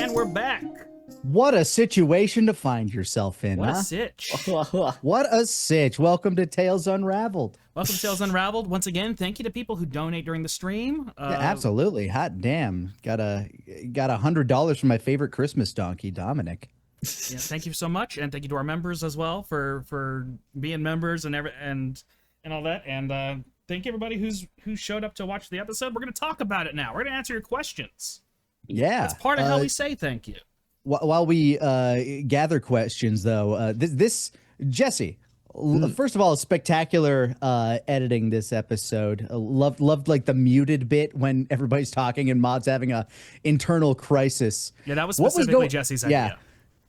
And we're back. What a situation to find yourself in, What huh? a sitch. What a sitch. Welcome to Tales Unraveled. Welcome to Tales Unraveled. Once again, thank you to people who donate during the stream. Yeah, absolutely. Hot damn. Got $100 from my favorite Christmas donkey, Dominic. Yeah, thank you so much, and thank you to our members as well for being members and all that. And thank you everybody who showed up to watch the episode. We're going to talk about it now. We're going to answer your questions. Yeah. That's part of how we say thank you. While we gather questions, though, this Jesse, first of all, spectacular editing this episode. Loved like the muted bit when everybody's talking and Mod's having a internal crisis. Yeah, that was specifically Jesse's idea.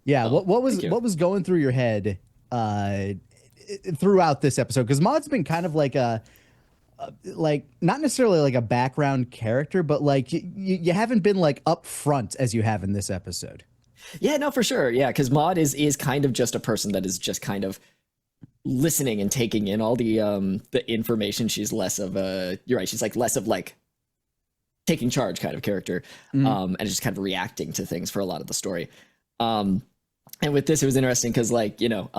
Yeah. What was going through your head throughout this episode? Because Mod's been kind of like like not necessarily like a background character, but like you haven't been like up front as you have in this episode. Yeah, no, for sure. Yeah, because Maud is kind of just a person that is just kind of listening and taking in all the information. She's less of a, you're right, she's like less of like taking charge kind of character, and just kind of reacting to things for a lot of the story. And with this, it was interesting because, like, you know,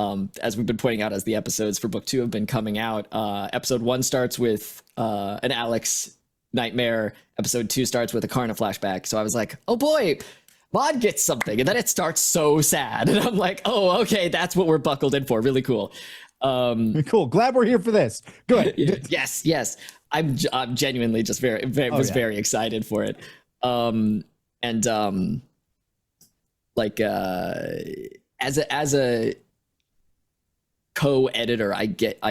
as we've been pointing out as the episodes for book 2 have been coming out, episode 1 starts with an Alex nightmare. Episode 2 starts with a Karna flashback. So I was like, oh boy, Maud gets something. And then it starts so sad. And I'm like, oh, okay, that's what we're buckled in for. Really cool. Cool. Glad we're here for this. Good. Yes. I'm genuinely just very excited for it. Like as a co-editor, I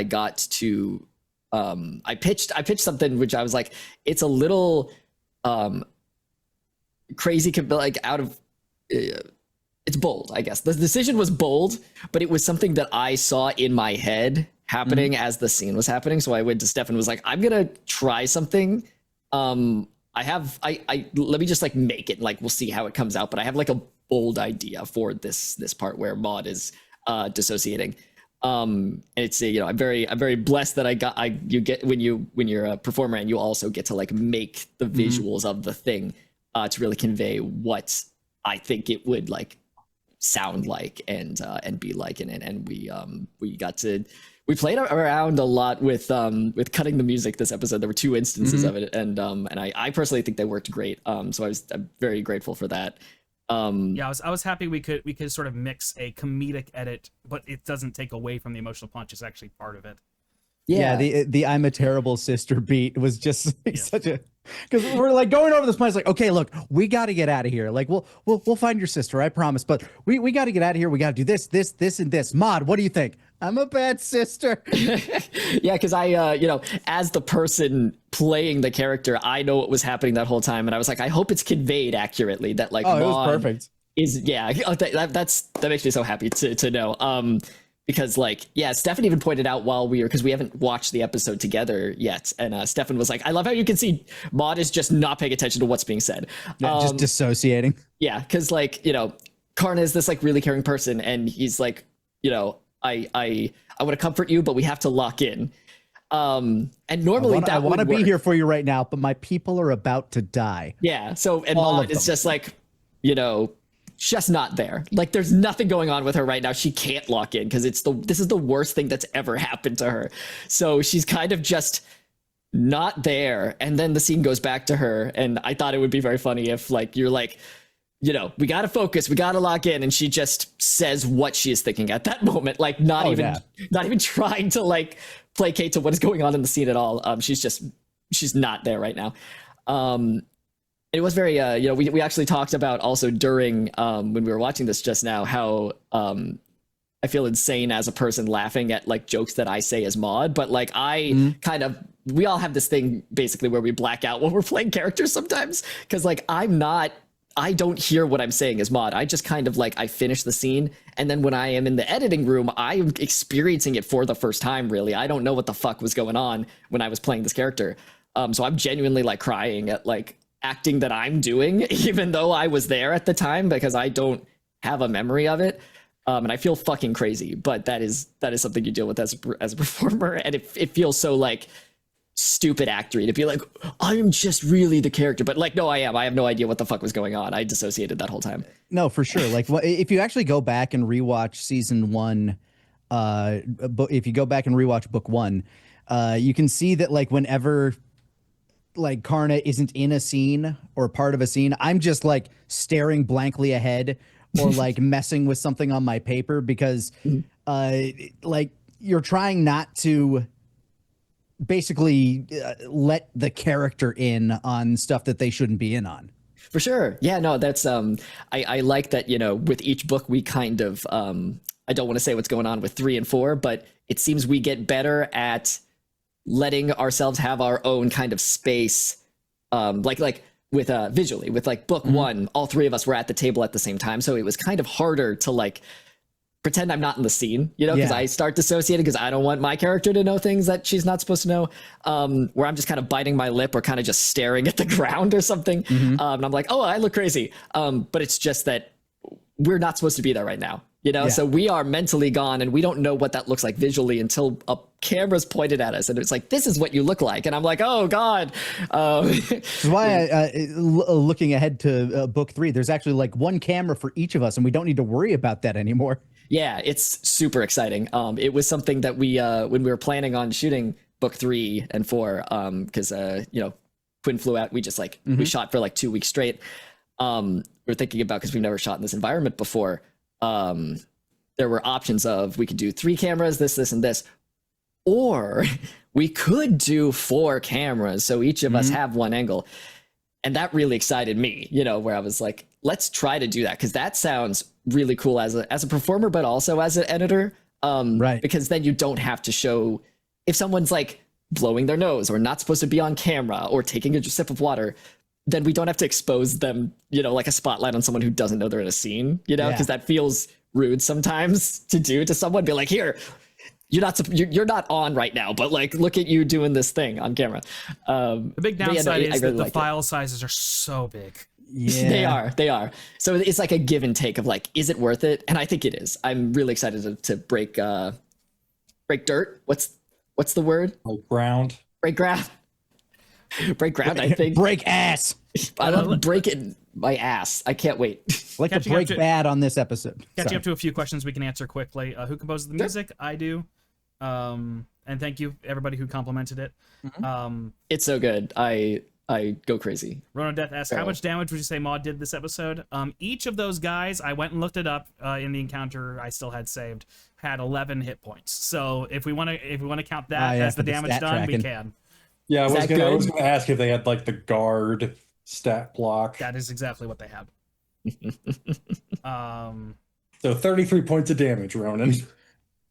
got to I pitched something which I was like, it's a little crazy, like out of it's bold, I guess. The decision was bold, but it was something that I saw in my head happening as the scene was happening. So I went to Stefan, was like, I'm gonna try something. Let me just like make it, like we'll see how it comes out, but I have like a bold idea for this part where Maud is dissociating. And it's, you know, I'm very blessed that you get when you're a performer and you also get to like make the visuals of the thing to really convey what I think it would like sound like and be like in it. And we played around a lot with cutting the music this episode. There were 2 instances of it, and I personally think they worked great. So I'm very grateful for that. Yeah, I was happy we could sort of mix a comedic edit, but it doesn't take away from the emotional punch. It's actually part of it. Yeah, the I'm a terrible sister beat was just such a, because we're like going over this plan. It's like, okay, look, we got to get out of here. Like we'll find your sister, I promise. But we got to get out of here. We got to do this, and this. Maud, what do you think? I'm a bad sister. Yeah, because I, you know, as the person playing the character, I know what was happening that whole time, and I was like, I hope it's conveyed accurately. That like, Maud it was perfect. That makes me so happy to know. Because like, yeah, Stefan even pointed out because we haven't watched the episode together yet, and Stefan was like, I love how you can see Maud is just not paying attention to what's being said. Yeah, just dissociating. Yeah, because like, you know, Karna is this like really caring person, and he's like, you know, I want to comfort you, but we have to lock in. And normally I want to be here for you right now, but my people are about to die. Yeah. So, and Maud is just like, you know, just not there. Like there's nothing going on with her right now. She can't lock in because this is the worst thing that's ever happened to her. So she's kind of just not there. And then the scene goes back to her. And I thought it would be very funny if like, you're like, you know, we got to focus, we got to lock in. And she just says what she is thinking at that moment. Like not even trying to like placate to what is going on in the scene at all. She's not there right now. It was very, you know, we actually talked about also during, when we were watching this just now, how I feel insane as a person laughing at like jokes that I say as Maud, but like we all have this thing basically where we black out when we're playing characters sometimes. Cause like I don't hear what I'm saying as Maud. I just kind of like, I finish the scene. And then when I am in the editing room, I'm experiencing it for the first time, really. I don't know what the fuck was going on when I was playing this character. So I'm genuinely like crying at like acting that I'm doing, even though I was there at the time, because I don't have a memory of it. And I feel fucking crazy, but that is something you deal with as a performer. And it feels so like, stupid actory to be like, I'm just really the character, but like, no, I am. I have no idea what the fuck was going on. I dissociated that whole time. No, for sure. Like, if you actually go back and rewatch season 1, if you go back and rewatch book 1, you can see that like whenever like Karna isn't in a scene or part of a scene, I'm just like staring blankly ahead or like messing with something on my paper because like you're trying not to basically let the character in on stuff that they shouldn't be in on. For sure. Yeah, no, that's I like that, you know, with each book we kind of I don't want to say what's going on with 3 and 4, but it seems we get better at letting ourselves have our own kind of space, like with visually with like book 1, all 3 of us were at the table at the same time, so it was kind of harder to like pretend I'm not in the scene, you know, because I start dissociating because I don't want my character to know things that she's not supposed to know, where I'm just kind of biting my lip or kind of just staring at the ground or something, and I'm like, oh, I look crazy, but it's just that we're not supposed to be there right now. You know, so we are mentally gone and we don't know what that looks like visually until a camera's pointed at us and it's like, this is what you look like. And I'm like, oh God. That's why looking ahead to book 3, there's actually like one camera for each of us and we don't need to worry about that anymore. Yeah, it's super exciting. It was something that we, when we were planning on shooting book 3 and 4, because, you know, Quinn flew out, we just like, we shot for like 2 weeks straight. We're thinking about, because we've never shot in this environment before, there were options of we could do 3 cameras, this and this, or we could do 4 cameras so each of us have one angle. And that really excited me, you know, where I was like, let's try to do that, because that sounds really cool as a performer but also as an editor, right, because then you don't have to show if someone's like blowing their nose or not supposed to be on camera or taking a sip of water, then we don't have to expose them, you know, like a spotlight on someone who doesn't know they're in a scene, you know, because that feels rude sometimes to do to someone. Be like, here, you're not on right now, but like, look at you doing this thing on camera. The big downside is really that the file sizes are so big. Yeah, they are. So it's like a give and take of like, is it worth it? And I think it is. I'm really excited to break dirt. What's the word? Break ground. Break ground. Break ground, I think. Break ass. I love breaking my ass. I can't wait. Like to break bad on this episode. Catching up to a few questions we can answer quickly. Who composes the music? I do. And thank you everybody who complimented it. It's so good. I go crazy. Ronan Death asks, how much damage would you say Maud did this episode? Each of those guys, I went and looked it up in the encounter I still had saved, had 11 hit points. So if we want to count that as the damage done, we can. Yeah, I was gonna ask if they had like the guard stat block. That is exactly what they have. So 33 points of damage, Ronan.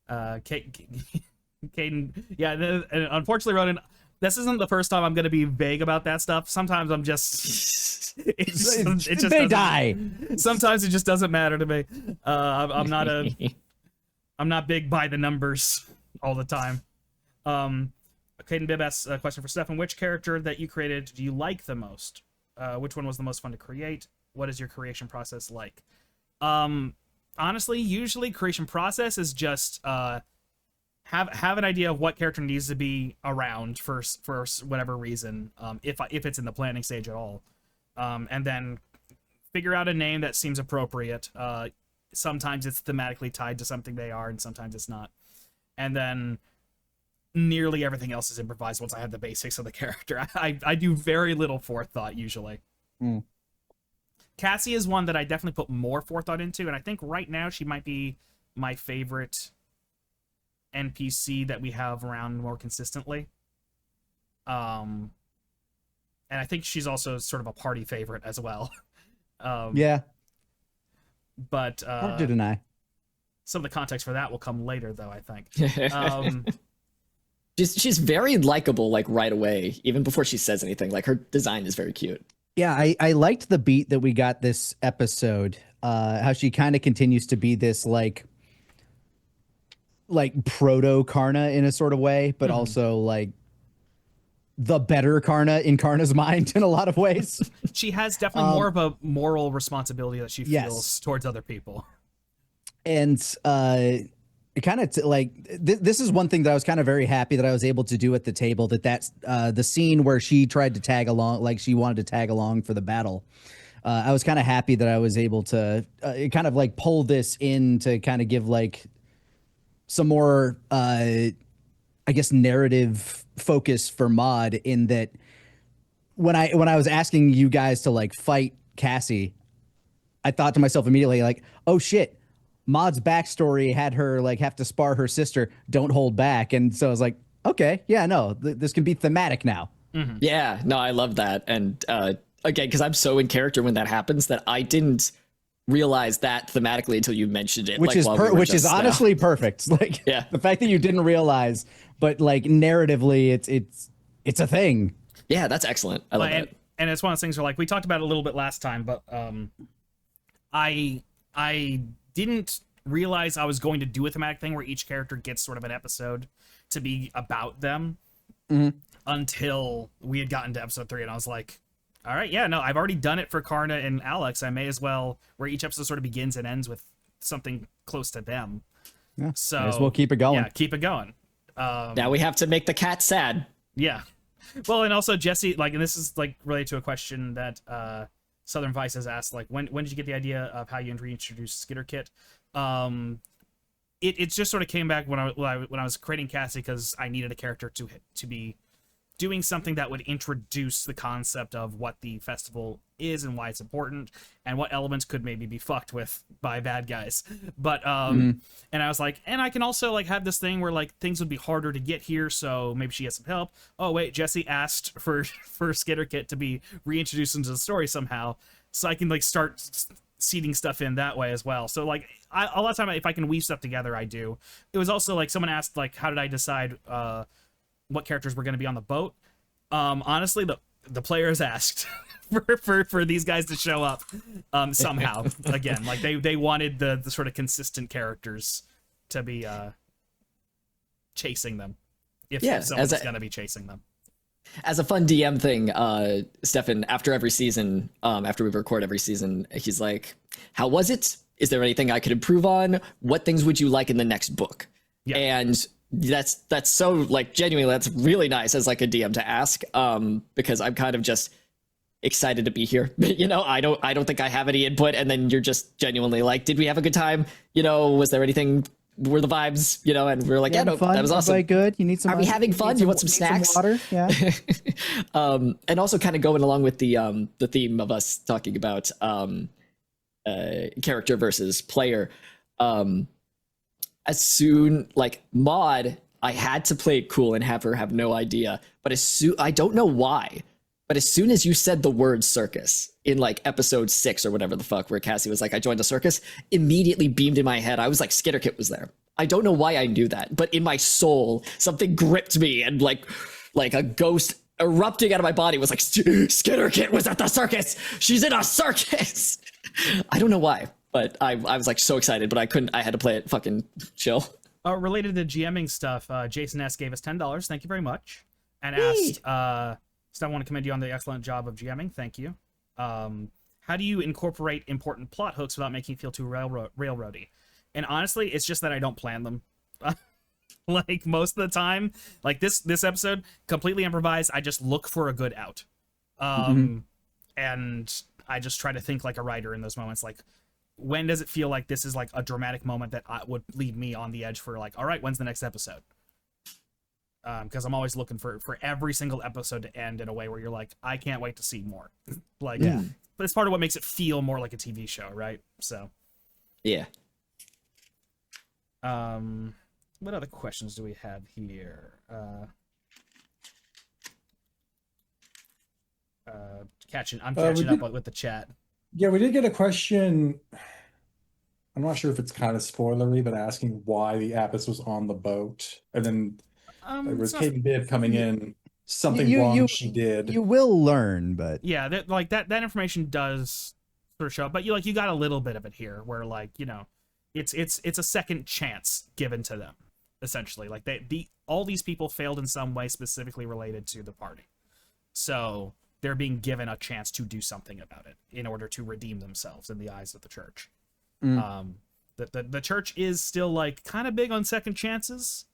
Caden, yeah, unfortunately, Ronan, this isn't the first time I'm going to be vague about that stuff. Sometimes I'm just, it just they die. Sometimes it just doesn't matter to me. I'm not big by the numbers all the time. Caden Bibb asks a question for Stefan. Which character that you created do you like the most? Which one was the most fun to create? What is your creation process like? Honestly, usually creation process is just have an idea of what character needs to be around for whatever reason, if it's in the planning stage at all, and then figure out a name that seems appropriate. Sometimes it's thematically tied to something they are, and sometimes it's not. And then nearly everything else is improvised once I have the basics of the character. I do very little forethought usually. Cassie is one that I definitely put more forethought into, and I think right now she might be my favorite NPC that we have around more consistently. And I think she's also sort of a party favorite as well. Yeah. But Hard to deny. Some of the context for that will come later, though, I think. She's very likable, like right away, even before she says anything. Like her design is very cute. Yeah, I liked the beat that we got this episode. How she kind of continues to be this like proto Karna in a sort of way, but also like the better Karna in Karna's mind in a lot of ways. She has definitely more of a moral responsibility that she feels towards other people. And it kind of this is one thing that I was kind of very happy that I was able to do at the table. That's the scene where she tried to tag along, like she wanted to tag along for the battle. I was kind of happy that I was able to kind of like pull this in to kind of give like some more, I guess, narrative focus for Maud, in that when I was asking you guys to like fight Cassie, I thought to myself immediately, like, oh shit, Maud's backstory had her like have to spar her sister. Don't hold back. And so I was like, okay, yeah, no, this can be thematic now. Mm-hmm. Yeah, no, I love that. And again, because I'm so in character when that happens that I didn't realize that thematically until you mentioned it. Which like, is honestly perfect. Like, yeah, the fact that you didn't realize, but like narratively, it's a thing. Yeah, that's excellent. I love that. And it's one of those things where, like, we talked about it a little bit last time, but I didn't realize I was going to do a thematic thing where each character gets sort of an episode to be about them until we had gotten to episode 3, and I was like, all right, yeah, no, I've already done it for Karna and Alex. I may as well, where each episode sort of begins and ends with something close to them. Yeah, so may as well keep it going. Yeah, keep it going. Now we have to make the cat sad. Yeah. Well, and also Jesse, like, and this is like related to a question that Southern Vice has asked, like, when did you get the idea of how you reintroduced Skitter Kit? It just sort of came back when I was creating Cassie, because I needed a character to be doing something that would introduce the concept of what the festival is and why it's important and what elements could maybe be fucked with by bad guys. But and I was like, and I can also like have this thing where like things would be harder to get here, so maybe she gets some help. Oh wait, Jesse asked for Skitter Kit to be reintroduced into the story somehow, so I can like start seeding stuff in that way as well. So like a lot of time, if I can weave stuff together, I do. It was also like someone asked, like, how did I decide what characters were going to be on the boat? Honestly, the players asked for these guys to show up somehow. Again, like they wanted the sort of consistent characters to be chasing them, if someone's going to be chasing them. As a fun DM thing, Stefan, after every season, after we record every season, he's like, how was it? Is there anything I could improve on? What things would you like in the next book? Yeah. And that's so like genuinely, that's really nice as like a DM to ask, because I'm kind of just excited to be here. You know, I don't think I have any input, and then you're just genuinely like, did we have a good time? You know, was there anything? Were the vibes? You know, and we're like, yeah, no, that was awesome. Good. You need some. Are we having fun? You want some snacks? Some water? Yeah. And also kind of going along with the theme of us talking about character versus player. As soon, like, Maud, I had to play it cool and have her have no idea. But I don't know why, but as soon as you said the word circus in like episode 6 or whatever the fuck, where Cassie was like, I joined the circus, immediately beamed in my head. I was like, Skitter Kit was there. I don't know why I knew that, but in my soul, something gripped me, and like a ghost erupting out of my body was like, Skitter Kit was at the circus. She's in a circus. I don't know why. But I was like so excited, but I couldn't. I had to play it fucking chill. Related to GMing stuff, Jason S gave us $10. Thank you very much, and asked, "Still want to commend you on the excellent job of GMing. Thank you. How do you incorporate important plot hooks without making it feel too railroady?" And honestly, it's just that I don't plan them. Like most of the time, like this episode, completely improvised. I just look for a good out, and I just try to think like a writer in those moments, like, when does it feel like this is like a dramatic moment that would leave me on the edge for like, all right, when's the next episode? Because I'm always looking for every single episode to end in a way where you're like, I can't wait to see more. Like, yeah. But it's part of what makes it feel more like a TV show, right? So, yeah. What other questions do we have here? I'm catching up with the chat. Yeah, we did get a question. I'm not sure if it's kind of spoilery, but asking why the Apis was on the boat. And then there was Kate Bibb coming in. Something wrong she did. You will learn, but yeah, that information does sort of show up. But you got a little bit of it here, where like, you know, it's a second chance given to them, essentially. Like all these people failed in some way specifically related to the party, so they're being given a chance to do something about it in order to redeem themselves in the eyes of the church. The church is still like kind of big on second chances,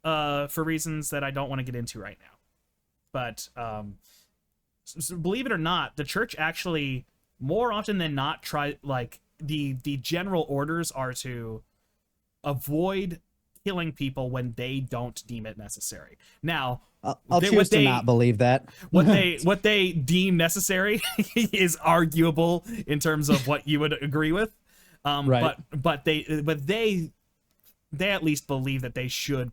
for reasons that I don't want to get into right now. But so believe it or not, the church actually more often than not try like the general orders are to avoid killing people when they don't deem it necessary. Now, I'll choose to not believe that. what they deem necessary is arguable in terms of what you would agree with. Right. But they at least believe that they should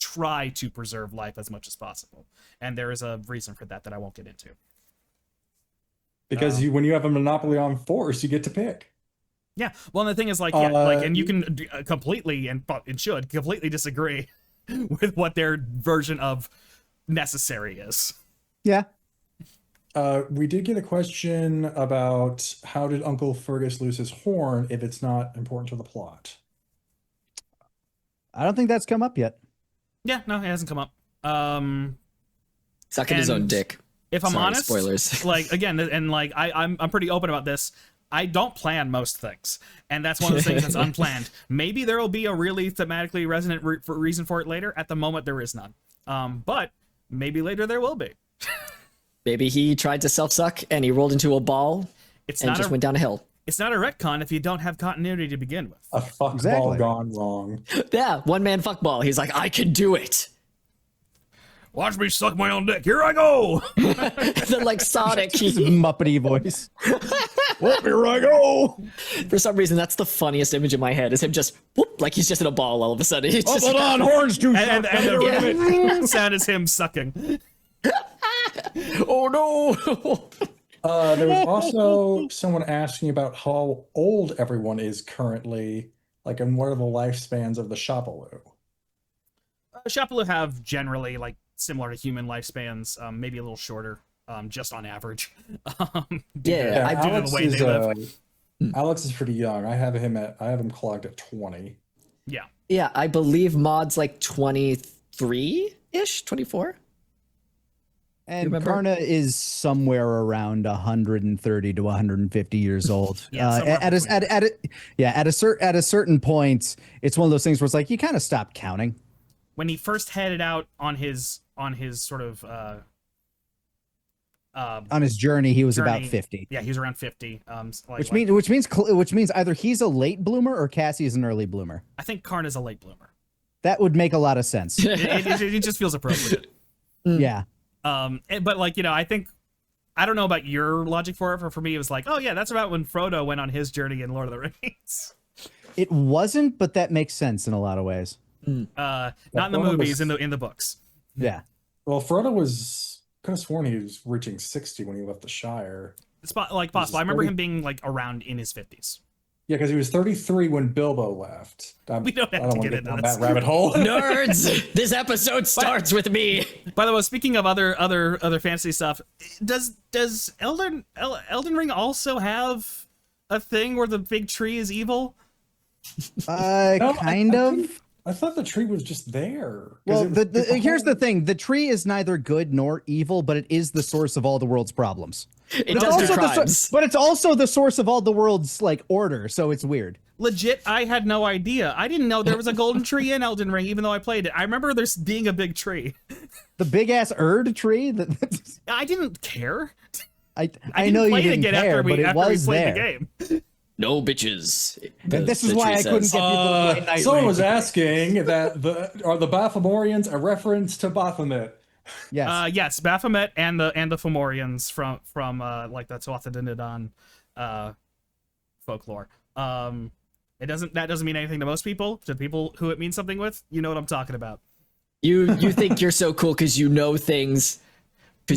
try to preserve life as much as possible, and there is a reason for that I won't get into. Because when you have a monopoly on force, you get to pick. Yeah, well, and the thing is, like, and you can completely and should completely disagree with what their version of necessary is. Yeah. We did get a question about how did Uncle Fergus lose his horn if it's not important to the plot? I don't think that's come up yet. Yeah, no, it hasn't come up. Sucking his own dick. If I'm honest, spoilers. Like, again, and like I'm pretty open about this. I don't plan most things, and that's one of the things that's unplanned. Maybe there will be a really thematically resonant reason for it later. At the moment, there is none. But maybe later there will be. Maybe he tried to self-suck and he rolled into a ball and just went down a hill. It's not a retcon if you don't have continuity to begin with. A fuckball gone wrong. Yeah, one-man fuckball. He's like, I can do it. Watch me suck my own dick. Here I go. Then, like Sonic, His Muppety voice. Well, here I go. For some reason, that's the funniest image in my head. Is him just whoop, like he's just in a ball all of a sudden. He's just, Hold on, horns too and the sound is him sucking. oh no. There was also someone asking about how old everyone is currently, like, and what are the lifespans of the Shopaloo? Shopaloo have generally like similar to human lifespans, maybe a little shorter, just on average. Due to the way they live. Alex is pretty young. I have him clocked at 20. Yeah. Yeah, I believe Maud's like 23-ish, 24. And Karna is somewhere around 130 to 150 years old. At a certain point, it's one of those things where it's like you kind of stop counting. When he first headed out on his sort of on his journey, he was about 50. Yeah, he was around 50. Which means either he's a late bloomer or Cassie is an early bloomer. I think Karna's a late bloomer. That would make a lot of sense. It just feels appropriate. Yeah. But like, I think, I don't know about your logic for it, but for me it was like, oh yeah, that's about when Frodo went on his journey in Lord of the Rings. It wasn't, but that makes sense in a lot of ways. Not in the movies, in the books. Yeah. Well, Frodo could have sworn he was reaching 60 when he left the Shire. It's like possible. I remember him being like around in his 50s. Yeah, because he was 33 when Bilbo left. We don't have to get into this. That rabbit hole. Nerds! This episode starts with me. By the way, speaking of other fantasy stuff, does Elden Ring also have a thing where the big tree is evil? Kind of. I thought the tree was just there. Well, here's the thing: the tree is neither good nor evil, but it is the source of all the world's problems. It does do crimes. But it's also the source of all the world's like order, so it's weird. Legit, I had no idea. I didn't know there was a golden tree in Elden Ring, even though I played it. I remember there's being a big tree. The big ass Erd tree. I didn't care. I know you didn't care, but it was there. The game. No bitches. This is why I couldn't get people to play Night Someone Ring. was asking that are the Baphomorians a reference to Baphomet? Yes. Yes, Baphomet and the Fomorians from like that's Wathadinidon folklore. That doesn't mean anything to most people. To people who it means something with, you know what I'm talking about. You think you're so cool because you know things.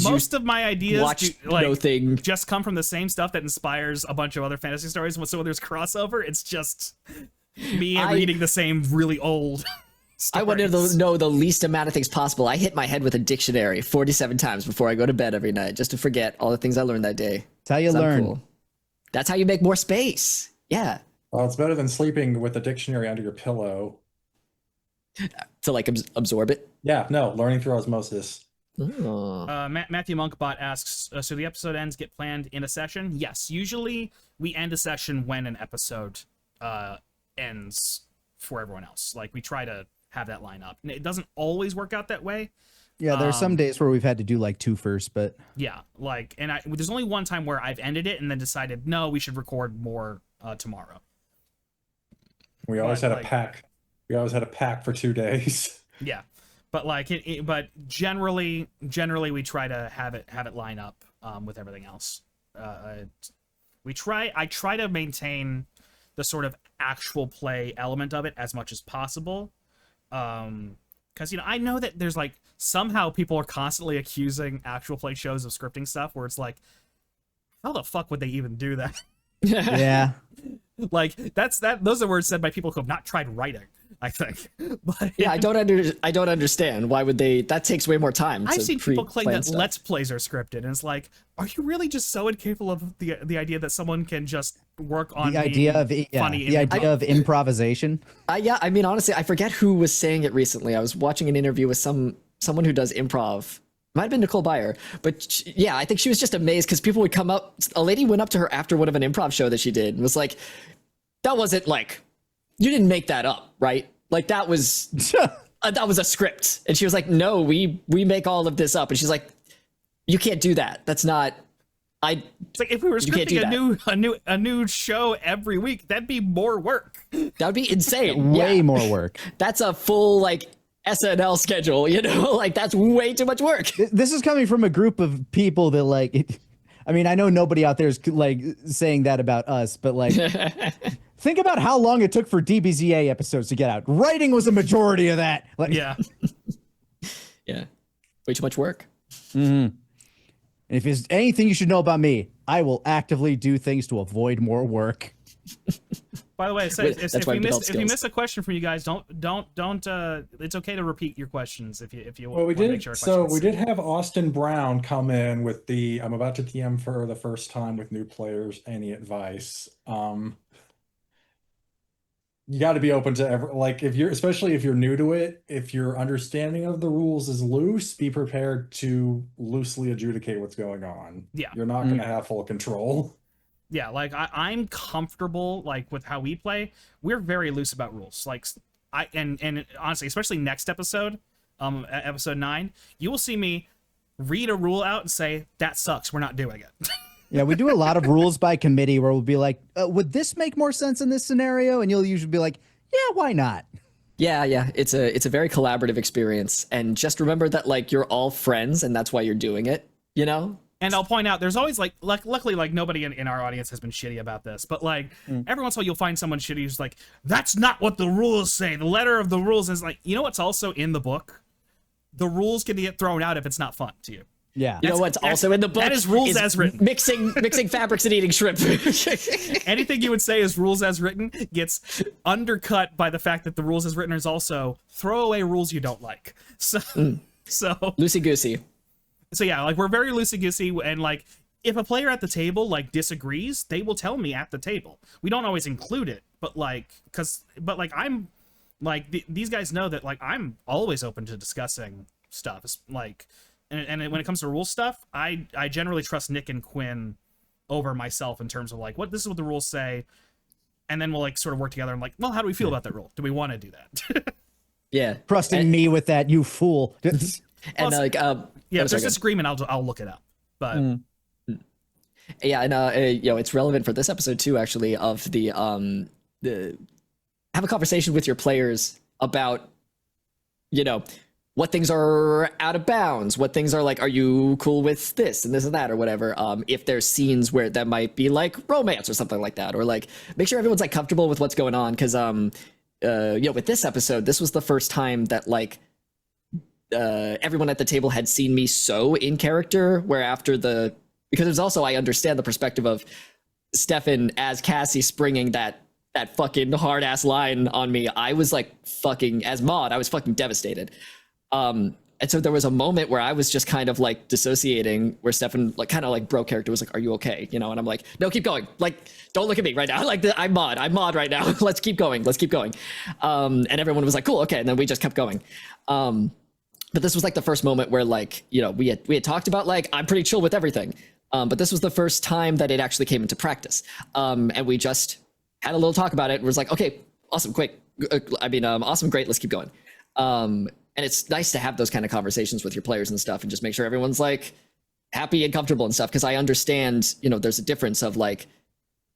Most of my ideas thing. just come from the same stuff that inspires a bunch of other fantasy stories. So when there's crossover, it's just me reading the same really old stories. I wanted to know the least amount of things possible. I hit my head with a dictionary 47 times before I go to bed every night just to forget all the things I learned that day. That's how you learn. Cool. That's how you make more space. Yeah. Well, it's better than sleeping with a dictionary under your pillow. To like absorb it? Yeah, no, learning through osmosis. Oh. Matthew Monkbot asks, so the episode ends get planned in a session? Yes, usually we end a session when an episode ends for everyone else. Like we try to have that line up. And it doesn't always work out that way. Yeah, there's some days where we've had to do like 2 first, but yeah, like, and there's only one time where I've ended it and then decided, no, we should record more tomorrow. We always had a pack. We always had a pack for 2 days. Yeah, but like but generally we try to have it line up with everything else. I try to maintain the sort of actual play element of it as much as possible. Because, you know, I know that there's like somehow people are constantly accusing actual play shows of scripting stuff where it's like, how the fuck would they even do that? yeah. Like those are words said by people who have not tried writing, I think. But yeah, I don't understand. Why would they? That takes way more time. I've seen people claim that stuff. Let's Plays are scripted, and it's like, are you really just so incapable of the idea that someone can just work on the idea of funny? The idea of improvisation. Yeah, I mean, honestly, I forget who was saying it recently. I was watching an interview with someone who does improv. Might have been Nicole Byer, but yeah, I think she was just amazed because people would come up. A lady went up to her after one of an improv show that she did and was like, "That wasn't like, you didn't make that up, right? Like that was a script." And she was like, "No, we make all of this up." And she's like, "You can't do that. That's not." It's like if we were scripting a new show every week, that'd be more work. That would be insane. Way more work. That's a full like SNL schedule, you know, like that's way too much work. This is coming from a group of people that like, I mean, I know nobody out there is like saying that about us, but like, think about how long it took for DBZA episodes to get out. Writing was a majority of that. Like, yeah. Yeah. Way too much work. Mm-hmm. And if there's anything you should know about me, I will actively do things to avoid more work. By the way, if you miss a question from you guys, don't. It's okay to repeat your questions if you. Well, we did. Make sure so we did have Austin Brown come in with the I'm about to DM for the first time with new players. Any advice? You got to be open to especially if you're new to it. If your understanding of the rules is loose, be prepared to loosely adjudicate what's going on. Yeah, you're not going to have full control. Yeah, like I'm comfortable like with how we play. We're very loose about rules. Like and honestly, especially next episode, episode 9, you will see me read a rule out and say that sucks. We're not doing it. Yeah, we do a lot of rules by committee where we'll be like, would this make more sense in this scenario? And you'll usually be like, yeah, why not? Yeah. It's a very collaborative experience. And just remember that like you're all friends and that's why you're doing it, you know? And I'll point out, there's always like luckily like nobody in our audience has been shitty about this, but like every once in a while you'll find someone shitty who's like, that's not what the rules say. The letter of the rules is like, you know what's also in the book? The rules can get thrown out if it's not fun to you. Yeah. You know what's also in the book? That is rules as written. Mixing fabrics and eating shrimp. Anything you would say is rules as written gets undercut by the fact that the rules as written is also throw away rules you don't like. So loosey-goosey. So yeah, like we're very loosey-goosey, and like if a player at the table like disagrees, they will tell me at the table. We don't always include it, but like I'm like these guys know that like I'm always open to discussing stuff. It's like and when it comes to rule stuff, I generally trust Nick and Quinn over myself in terms of like this is what the rules say, and then we'll like sort of work together and like, well, how do we feel about that rule? Do we want to do that? Yeah, trusting me with that, you fool. And like yeah, if there's disagreement, I'll look it up. But yeah, and you know, it's relevant for this episode too, actually, of the have a conversation with your players about, you know, what things are out of bounds, what things are like, are you cool with this and this and that or whatever. If there's scenes where that might be like romance or something like that, or like make sure everyone's like comfortable with what's going on, because you know, with this episode, this was the first time that like everyone at the table had seen me so in character, where after because there's also, I understand the perspective of Stefan as Cassie springing that fucking hard ass line on me. I was like fucking, as Maud, I was fucking devastated. And so there was a moment where I was just kind of like dissociating, where Stefan like kind of like bro character was like, are you okay? You know, and I'm like, no, keep going. Like, don't look at me right now. Like I'm Maud right now. Let's keep going. And everyone was like, cool. Okay. And then we just kept going. But this was like the first moment where like, you know, we had talked about like, I'm pretty chill with everything. But this was the first time that it actually came into practice. And we just had a little talk about it. It was like, okay, awesome, quick. Awesome, great. Let's keep going. And it's nice to have those kind of conversations with your players and stuff, and just make sure everyone's like happy and comfortable and stuff. Because I understand, there's a difference of like,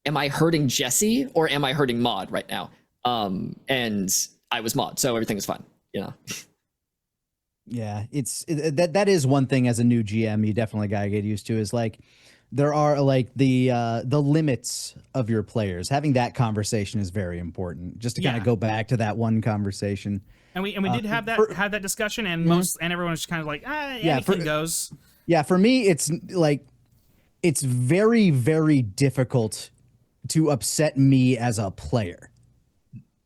am I hurting Jesse or am I hurting Maud right now? And I was Maud, so everything is fine. Yeah, that is one thing as a new GM you definitely gotta get used to, is like there are like the limits of your players. Having that conversation is very important, just to kind of go back to that one conversation. And we did have that discussion, and and everyone was kind of like, anything goes. Yeah, for me, it's like it's very, very difficult to upset me as a player.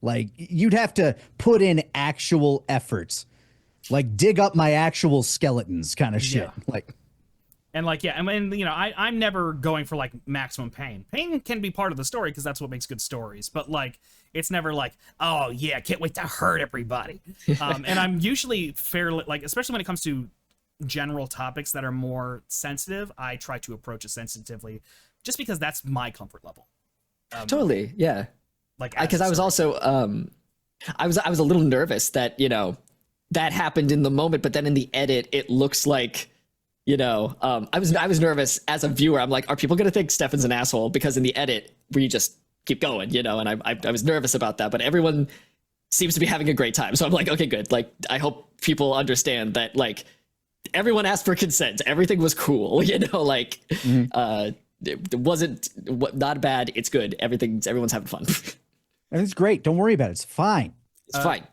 Like, you'd have to put in actual efforts, like dig up my actual skeletons kind of shit. I'm never going for like maximum pain. Pain can be part of the story because that's what makes good stories. But like, it's never like, oh yeah, can't wait to hurt everybody. And I'm usually fairly, like, especially when it comes to general topics that are more sensitive, I try to approach it sensitively, just because that's my comfort level. Totally, yeah. Like, because I was also, I was a little nervous that that happened in the moment, but then in the edit, it looks like. I was nervous as a viewer. I'm like, are people going to think Stefan's an asshole? Because in the edit, we just keep going, and I was nervous about that, but everyone seems to be having a great time. So I'm like, okay, good. Like, I hope people understand that, like, everyone asked for consent. Everything was cool, it wasn't not bad. It's good. Everyone's having fun. And it's great. Don't worry about it. It's fine. It's fine.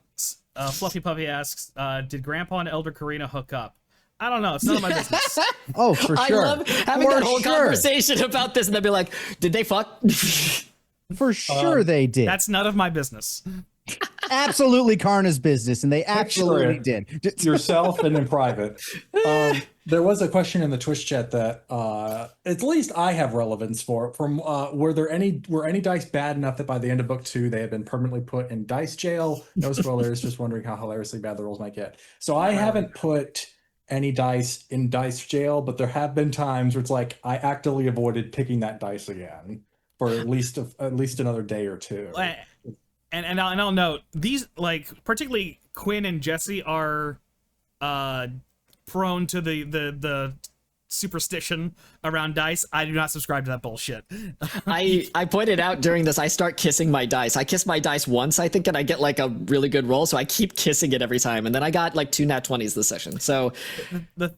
Fluffy Puppy asks, did Grandpa and Elder Karina hook up? I don't know. It's none of my business. Oh, for sure. I love having that whole conversation about this, and they'd be like, did they fuck? For sure they did. That's none of my business. Absolutely Karna's business, and they absolutely did. Yourself and in private. There was a question in the Twitch chat that at least I have relevance for. Were any dice bad enough that by the end of book 2 they had been permanently put in dice jail? No spoilers, just wondering how hilariously bad the rolls might get. So I haven't put any dice in dice jail, but there have been times where it's like I actively avoided picking that dice again for at least another day or two. And I'll note, these, like, particularly Quinn and Jesse are prone to the superstition around dice. I do not subscribe to that bullshit. I pointed out during this, I start kissing my dice. I kiss my dice once, I think, and I get like a really good roll, so I keep kissing it every time. And then I got like 2 nat 20s this session. So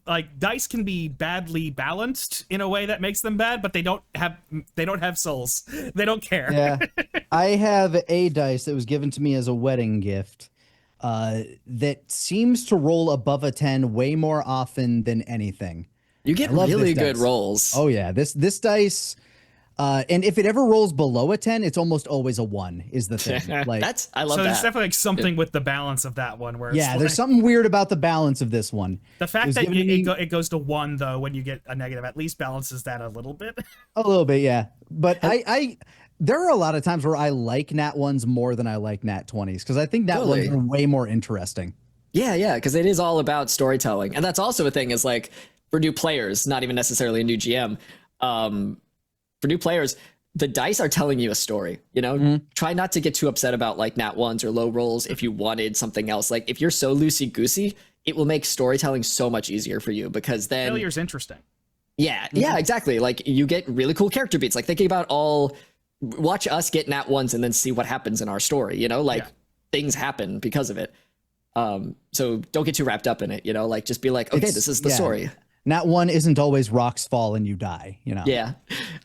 like, dice can be badly balanced in a way that makes them bad, but they don't have souls. They don't care. Yeah. I have a dice that was given to me as a wedding gift that seems to roll above a 10 way more often than anything. You get really good rolls. Oh yeah, this dice, and if it ever rolls below a 10, it's almost always a 1. Is the thing. Like, I love that. So there's definitely like something with the balance of that one where it's there's something weird about the balance of this one. The fact that it goes to 1 though when you get a negative at least balances that a little bit. A little bit, yeah. But I there are a lot of times where I like nat 1s more than I like nat 20s, because I think nat 1s are way more interesting. Yeah, because it is all about storytelling, and that's also a thing. Is like, for new players, not even necessarily a new GM, for new players, the dice are telling you a story, Try not to get too upset about like nat 1s or low rolls if you wanted something else. Like, if you're so loosey-goosey, it will make storytelling so much easier for you, because then failure's interesting. Yeah, exactly. Like, you get really cool character beats. Like, thinking about watch us get nat 1s and then see what happens in our story, things happen because of it. So don't get too wrapped up in it, like, just be like, okay, this is the story. Nat 1 isn't always rocks fall and you die, Yeah.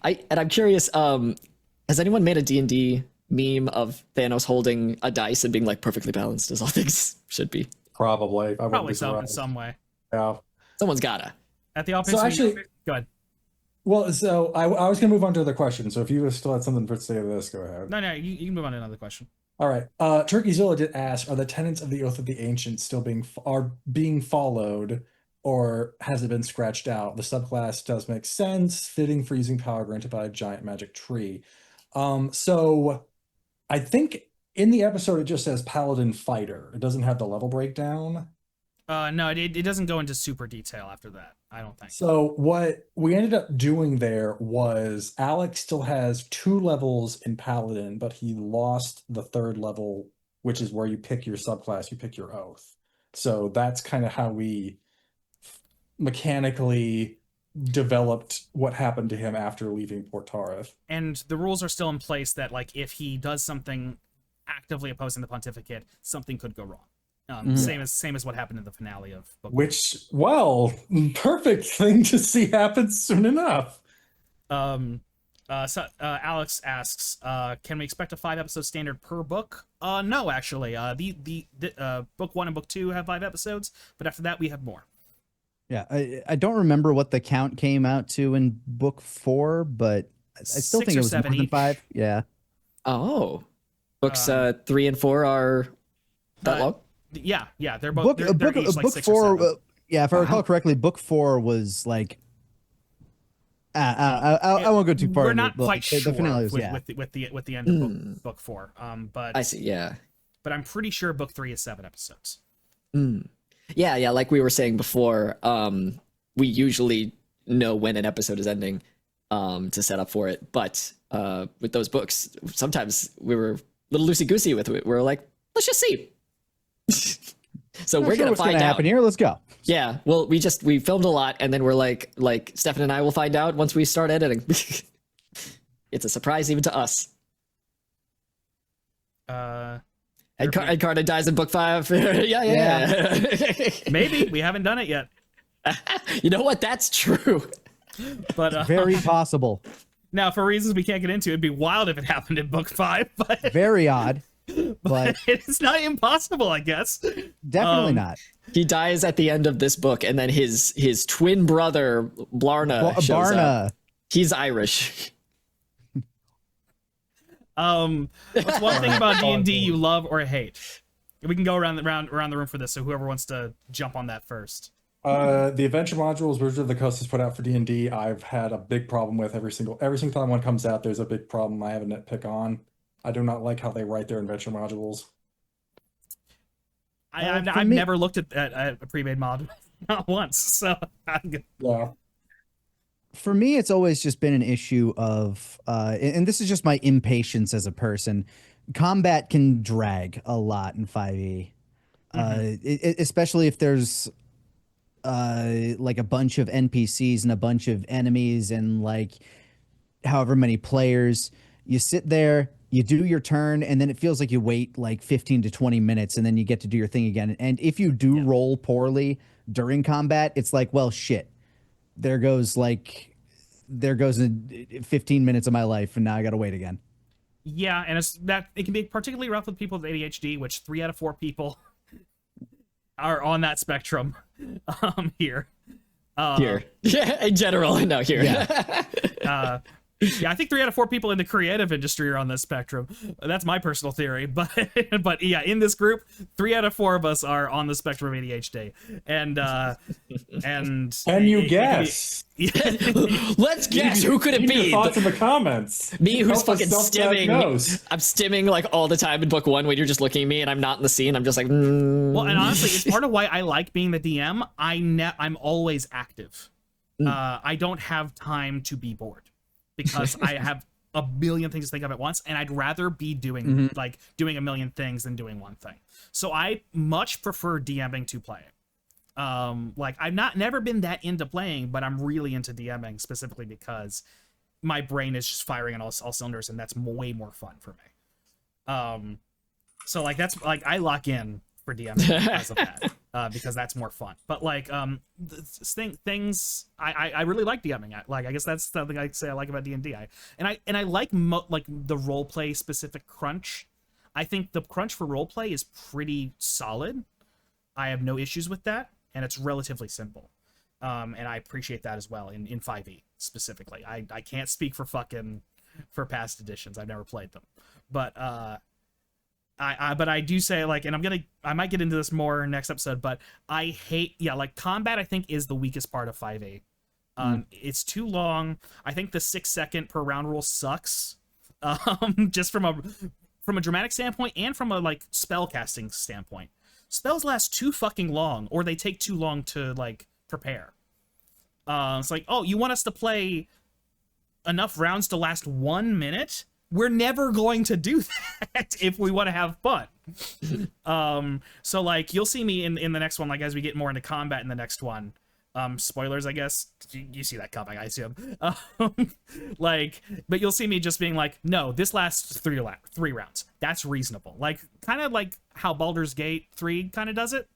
I'm curious, has anyone made a D&D meme of Thanos holding a dice and being like perfectly balanced as all things should be? Probably. Probably so in some way. Yeah. Someone's gotta. At the office. So actually, go ahead. Well, so I was going to move on to the question. So if you still had something to say to this, go ahead. No, you can move on to another question. All right. Turkeyzilla did ask, are the tenets of the Oath of the Ancients still being followed, or has it been scratched out? The subclass does make sense, fitting for using power granted by a giant magic tree. So I think in the episode it just says Paladin Fighter. It doesn't have the level breakdown. No, it doesn't go into super detail after that. I don't think. So what we ended up doing there was Alex still has 2 levels in Paladin, but he lost the 3rd level, which is where you pick your subclass, you pick your oath. So that's kind of how we mechanically developed what happened to him after leaving Port Tarif. And the rules are still in place that, like, if he does something actively opposing the pontificate, something could go wrong. Same as what happened in the finale of book Which, well, perfect thing to see happen soon enough. Alex asks, can we expect a 5-episode standard per book? No, actually. The book 1 and book 2 have 5 episodes, but after that we have more. Yeah, I don't remember what the count came out to in book 4, but I still think it was more than 5. Yeah. Oh, books 3 and 4 are that long? Yeah, they're both. They're each like book 6 4. or 7. Yeah, if I recall correctly, book 4 was like. I won't go too far. We're not quite sure the finale was, with the end of book 4. But I see. Yeah, but I'm pretty sure book 3 is 7 episodes. Yeah. Like we were saying before, we usually know when an episode is ending to set up for it. But with those books, sometimes we were a little loosey goosey with it. We're like, let's just see. So we're gonna find out. Happen here. Let's go. Yeah. Well, we filmed a lot, and then we're like Stefan and I will find out once we start editing. It's a surprise even to us. And Carter dies in book 5. yeah. Maybe we haven't done it yet. You know what? That's true. But Very possible. Now, for reasons we can't get into, it'd be wild if it happened in book 5. But very odd. But it's not impossible, I guess. Definitely not. He dies at the end of this book, and then his twin brother Blarna shows up. He's Irish. What's one thing about D&D you love or hate? We can go around the room for this, so whoever wants to jump on that first. The adventure modules Wizards of the Coast has put out for D&D, I've had a big problem with every single time one comes out. There's a big problem I have a nitpick on. I do not like how they write their adventure modules. I've never looked at a pre-made mod, not once. So yeah. For me, it's always just been an issue of, and this is just my impatience as a person. Combat can drag a lot in 5e, especially if there's like a bunch of NPCs and a bunch of enemies and like however many players. You sit there, you do your turn, and then it feels like you wait like 15 to 20 minutes, and then you get to do your thing again. And if you do roll poorly during combat, it's like, well, shit. There goes 15 minutes of my life, and now I got to wait again. Yeah, and it can be particularly rough with people with ADHD, which 3 out of 4 people are on that spectrum here. Here. Yeah, in general, no, here. Yeah. Yeah, I think 3 out of 4 people in the creative industry are on this spectrum. That's my personal theory, but yeah, in this group, 3 out of 4 of us are on the spectrum of ADHD, and Can you guess? Let's guess. Who could it be? Your thoughts in the comments. Me, who's fucking stimming. I'm stimming like all the time in book 1 when you're just looking at me and I'm not in the scene. I'm just like. Well, and honestly, it's part of why I like being the DM. I'm always active. I don't have time to be bored, because I have a million things to think of at once, and I'd rather be doing doing a million things than doing one thing. So I much prefer DMing to playing. Like I've never been that into playing, but I'm really into DMing specifically because my brain is just firing on all cylinders, and that's way more fun for me. So like that's like I lock in for DMing because of that. Because that's more fun. But like things I really like DMing. Like I guess that's something I say I like about D&D. I like like the role play specific crunch. I think the crunch for role play is pretty solid. I have no issues with that, and it's relatively simple. And I appreciate that as well in 5e specifically. I can't speak for for past editions. I've never played them. But but I do say, like, and I might get into this more next episode, but I hate, like combat I think is the weakest part of 5e. It's too long. I think the 6-second per round rule sucks. Just from a dramatic standpoint and from a like spell casting standpoint. spells last too fucking long, or they take too long to like prepare. It's like, oh, you want us to play enough rounds to last 1 minute? We're never going to do that if we want to have fun. So like you'll see me in the next one, like as we get more into combat in the next one. Spoilers, I guess. You see that coming, I assume. Like, but you'll see me just being like, no, this lasts three rounds. That's reasonable. Like, kind of like how Baldur's Gate 3 kind of does it.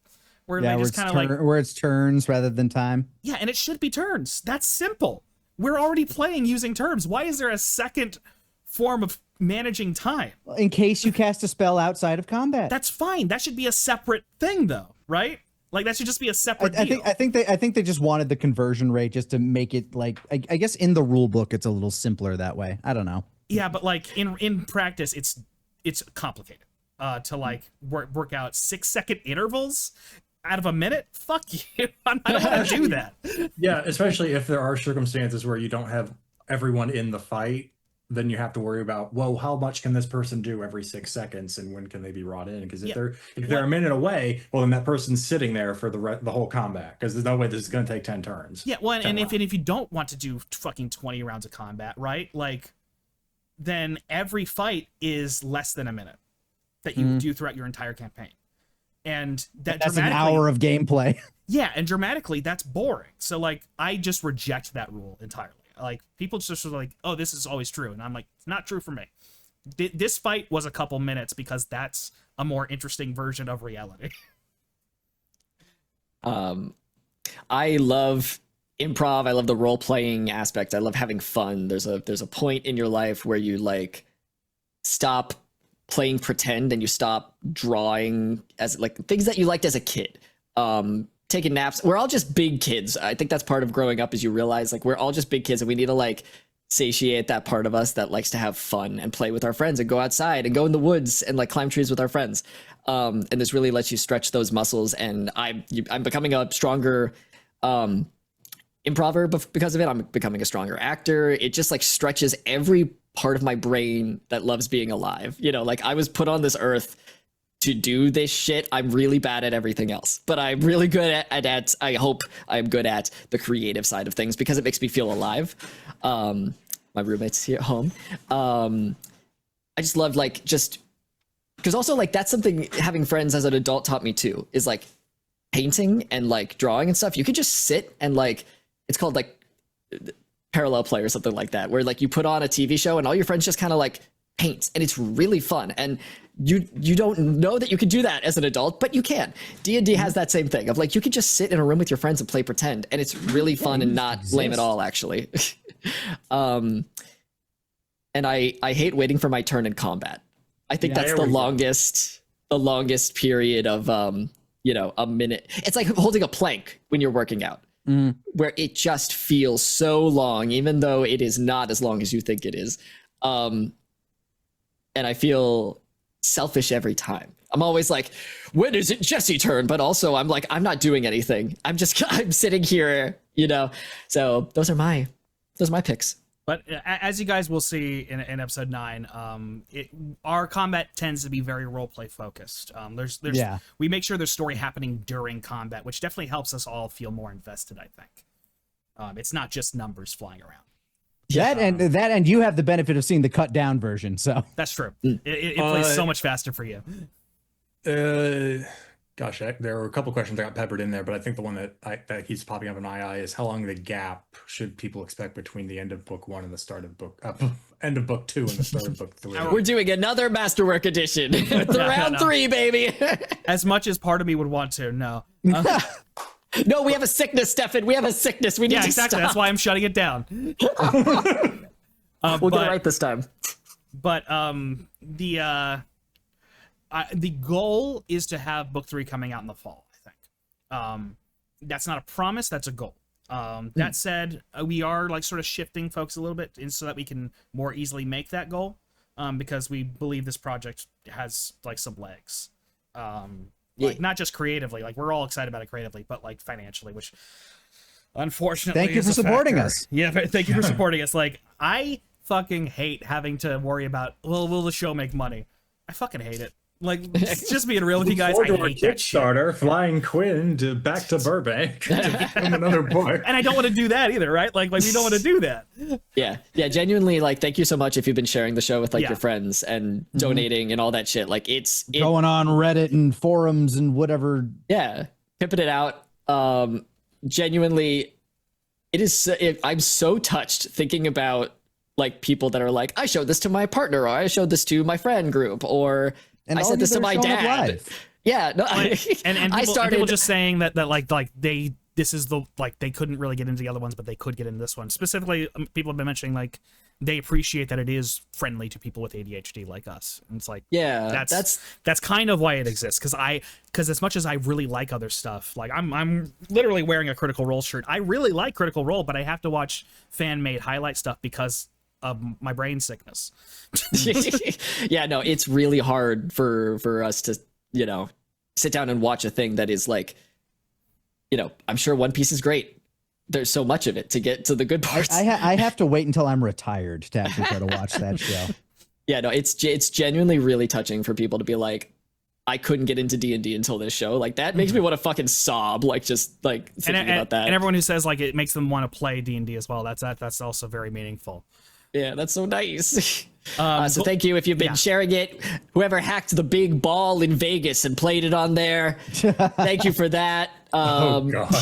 Where they just kind of like, where it's turns rather than time. Yeah, and it should be turns. That's simple. We're already playing using turns. Why is there a second form of managing time? In case you cast a spell outside of combat. That's fine. That should be a separate thing, though, right? Like that should just be a separate deal. I think they just wanted the conversion rate just to make it like I guess in the rule book it's a little simpler that way. I don't know. Yeah, but like in practice it's complicated to like work out 6-second intervals out of a minute. Fuck you. I don't want to do that. Yeah, especially if there are circumstances where you don't have everyone in the fight, then you have to worry about, well, how much can this person do every 6 seconds, and when can they be brought in? Because if they're a minute away, well, then that person's sitting there for the whole combat, because there's no way this is going to take 10 turns. Yeah, well, and if you don't want to do fucking 20 rounds of combat, right? Like, then every fight is less than a minute that you do throughout your entire campaign, and that's an hour of gameplay. Yeah, and dramatically, that's boring. So like, I just reject that rule entirely. Like, people just are like, oh, this is always true. And I'm like, it's not true for me. This fight was a couple minutes because that's a more interesting version of reality. I love improv. I love the role-playing aspect. I love having fun. There's a point in your life where you like stop playing pretend and you stop drawing as like things that you liked as a kid. Taking naps. We're all just big kids. I think that's part of growing up, is you realize like we're all just big kids and we need to like satiate that part of us that likes to have fun and play with our friends and go outside and go in the woods and like climb trees with our friends. And this really lets you stretch those muscles. And I'm becoming a stronger improver because of it. I'm becoming a stronger actor. It just like stretches every part of my brain that loves being alive. You know, like I was put on this earth to do this shit. I'm really bad at everything else, but I'm really good at I hope I'm good at the creative side of things because it makes me feel alive. My roommate's here at home. I just love like just because also like that's something having friends as an adult taught me too, is like painting and like drawing and stuff. You could just sit and like, it's called like parallel play or something like that, where like you put on a TV show and all your friends just kind of like paint, and it's really fun. And you don't know that you could do that as an adult, but you can. D&D has that same thing of like you could just sit in a room with your friends and play pretend, and it's really fun and not lame at all, actually. And I hate waiting for my turn in combat. I think that's the longest period of a minute. It's like holding a plank when you're working out, where it just feels so long, even though it is not as long as you think it is. And I feel selfish every time. I'm always like, when is it Jesse turn? But also I'm like, I'm not doing anything. I'm sitting here, So those are my picks. But as you guys will see in episode 9, our combat tends to be very roleplay focused. We make sure there's story happening during combat, which definitely helps us all feel more invested, I think. It's not just numbers flying around. That and you have the benefit of seeing the cut down version, so that's true. It plays so much faster for you. Gosh, there were a couple questions that got peppered in there, but I think the one that keeps popping up in my eye is how long the gap should people expect between the end of book 1 and the start of book end of book 2 and the start of book 3. We're doing another Masterwork edition. Round 3, baby. As much as part of me would want to, no. No, we have a sickness, Stefan. We have a sickness. We need to exactly. stop. That's why I'm shutting it down. We'll get it right this time. But the goal is to have book 3 coming out in the fall, I think. That's not a promise. That's a goal. That said, we are like sort of shifting folks a little bit so that we can more easily make that goal, because we believe this project has like some legs. Like not just creatively, like we're all excited about it creatively, but like financially, which unfortunately thank you for supporting us. Yeah, thank you for supporting us. Like, I fucking hate having to worry about, will the show make money? I fucking hate it. Like, just being real with you Look guys, forward I to our hate that shit. Kickstarter, flying Quinn back to Burbank to become another book. And I don't want to do that either, right? Like we don't want to do that. Yeah, genuinely, like, thank you so much if you've been sharing the show with like your friends and donating and all that shit. Like, it's going on Reddit and forums and whatever. Yeah, pimping it out. Genuinely, I'm so touched thinking about like people that are like, I showed this to my partner, or I showed this to my friend group, or I said this to my dad. Yeah, no, and people just saying that like they couldn't really get into the other ones, but they could get into this one. Specifically, people have been mentioning like they appreciate that it is friendly to people with ADHD like us. And it's like, yeah, that's kind of why it exists. Because as much as I really like other stuff, like I'm literally wearing a Critical Role shirt. I really like Critical Role, but I have to watch fan made highlight stuff because of my brain sickness. Yeah, no, it's really hard for us to, sit down and watch a thing that is like, I'm sure One Piece is great. There's so much of it to get to the good parts. I have to wait until I'm retired to actually try to watch that show. Yeah, no, it's genuinely really touching for people to be like, I couldn't get into D&D until this show. Like, that makes me want to fucking sob, like, just like thinking about that. And everyone who says like it makes them want to play D&D as well, that's also very meaningful. Yeah, that's so nice. So thank you if you've been sharing it. Whoever hacked the big ball in Vegas and played it on there, thank you for that. Oh God.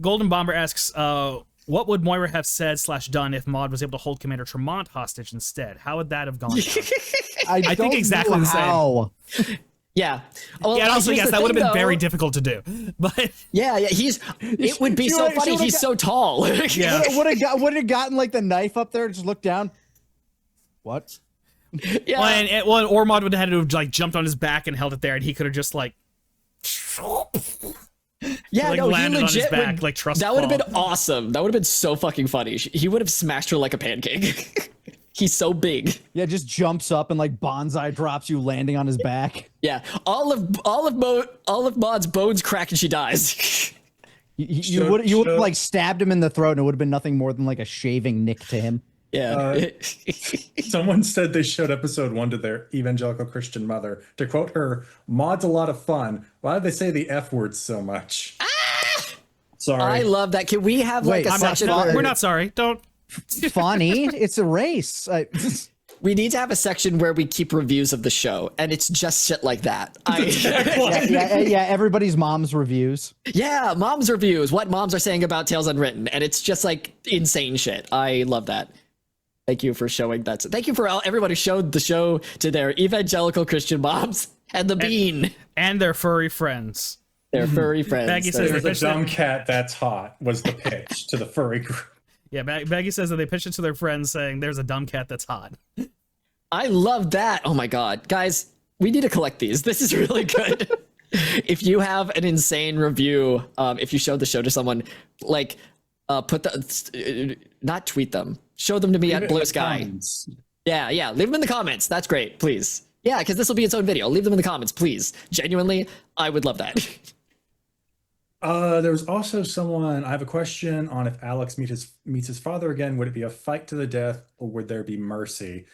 Golden Bomber asks, what would Moira have said / done if Maud was able to hold Commander Tremont hostage instead? How would that have gone? I think exactly the same. Yeah. Well, yeah, and also, yes, that would have been very difficult to do. But yeah, it would be so funny. He's so tall. Yeah. Would have gotten like the knife up there and just looked down. What? Yeah. Or Maud would have had to have like jumped on his back and held it there, and he could have just like. Yeah, like, no, landed he legit on his back, like trust. That would have been awesome. That would have been so fucking funny. He would have smashed her like a pancake. He's so big. Yeah, just jumps up and like bonsai drops you, landing on his back. Yeah, all of Maud's bones crack and she dies. You would have like stabbed him in the throat, and it would have been nothing more than like a shaving nick to him. Yeah. Someone said they showed episode 1 to their evangelical Christian mother. To quote her, "Maud's a lot of fun. Why do they say the F word so much?" Sorry. I love that. Can we have like a section? We're not sorry. Don't. Funny. It's a race. We need to have a section where we keep reviews of the show, and it's just shit like that. Yeah, everybody's mom's reviews. Yeah, mom's reviews. What moms are saying about Tales Unwritten, and it's just like insane shit. I love that. Thank you for showing that. Thank you for everyone who showed the show to their evangelical Christian moms and the bean and their furry friends. Their furry friends. Baggy says there's a dumb cat that's hot was the pitch to the furry group. Yeah, Baggy says that they pitched it to their friends saying there's a dumb cat that's hot. I love that. Oh my God. Guys, we need to collect these. This is really good. If you have an insane review, if you showed the show to someone, like not tweet them. Show them to me at Blue Sky. Yeah, leave them in the comments. That's great, please. Yeah, because this will be its own video. Leave them in the comments, please. Genuinely, I would love that. There was also someone. I have a question on if Alex meets his father again. Would it be a fight to the death, or would there be mercy?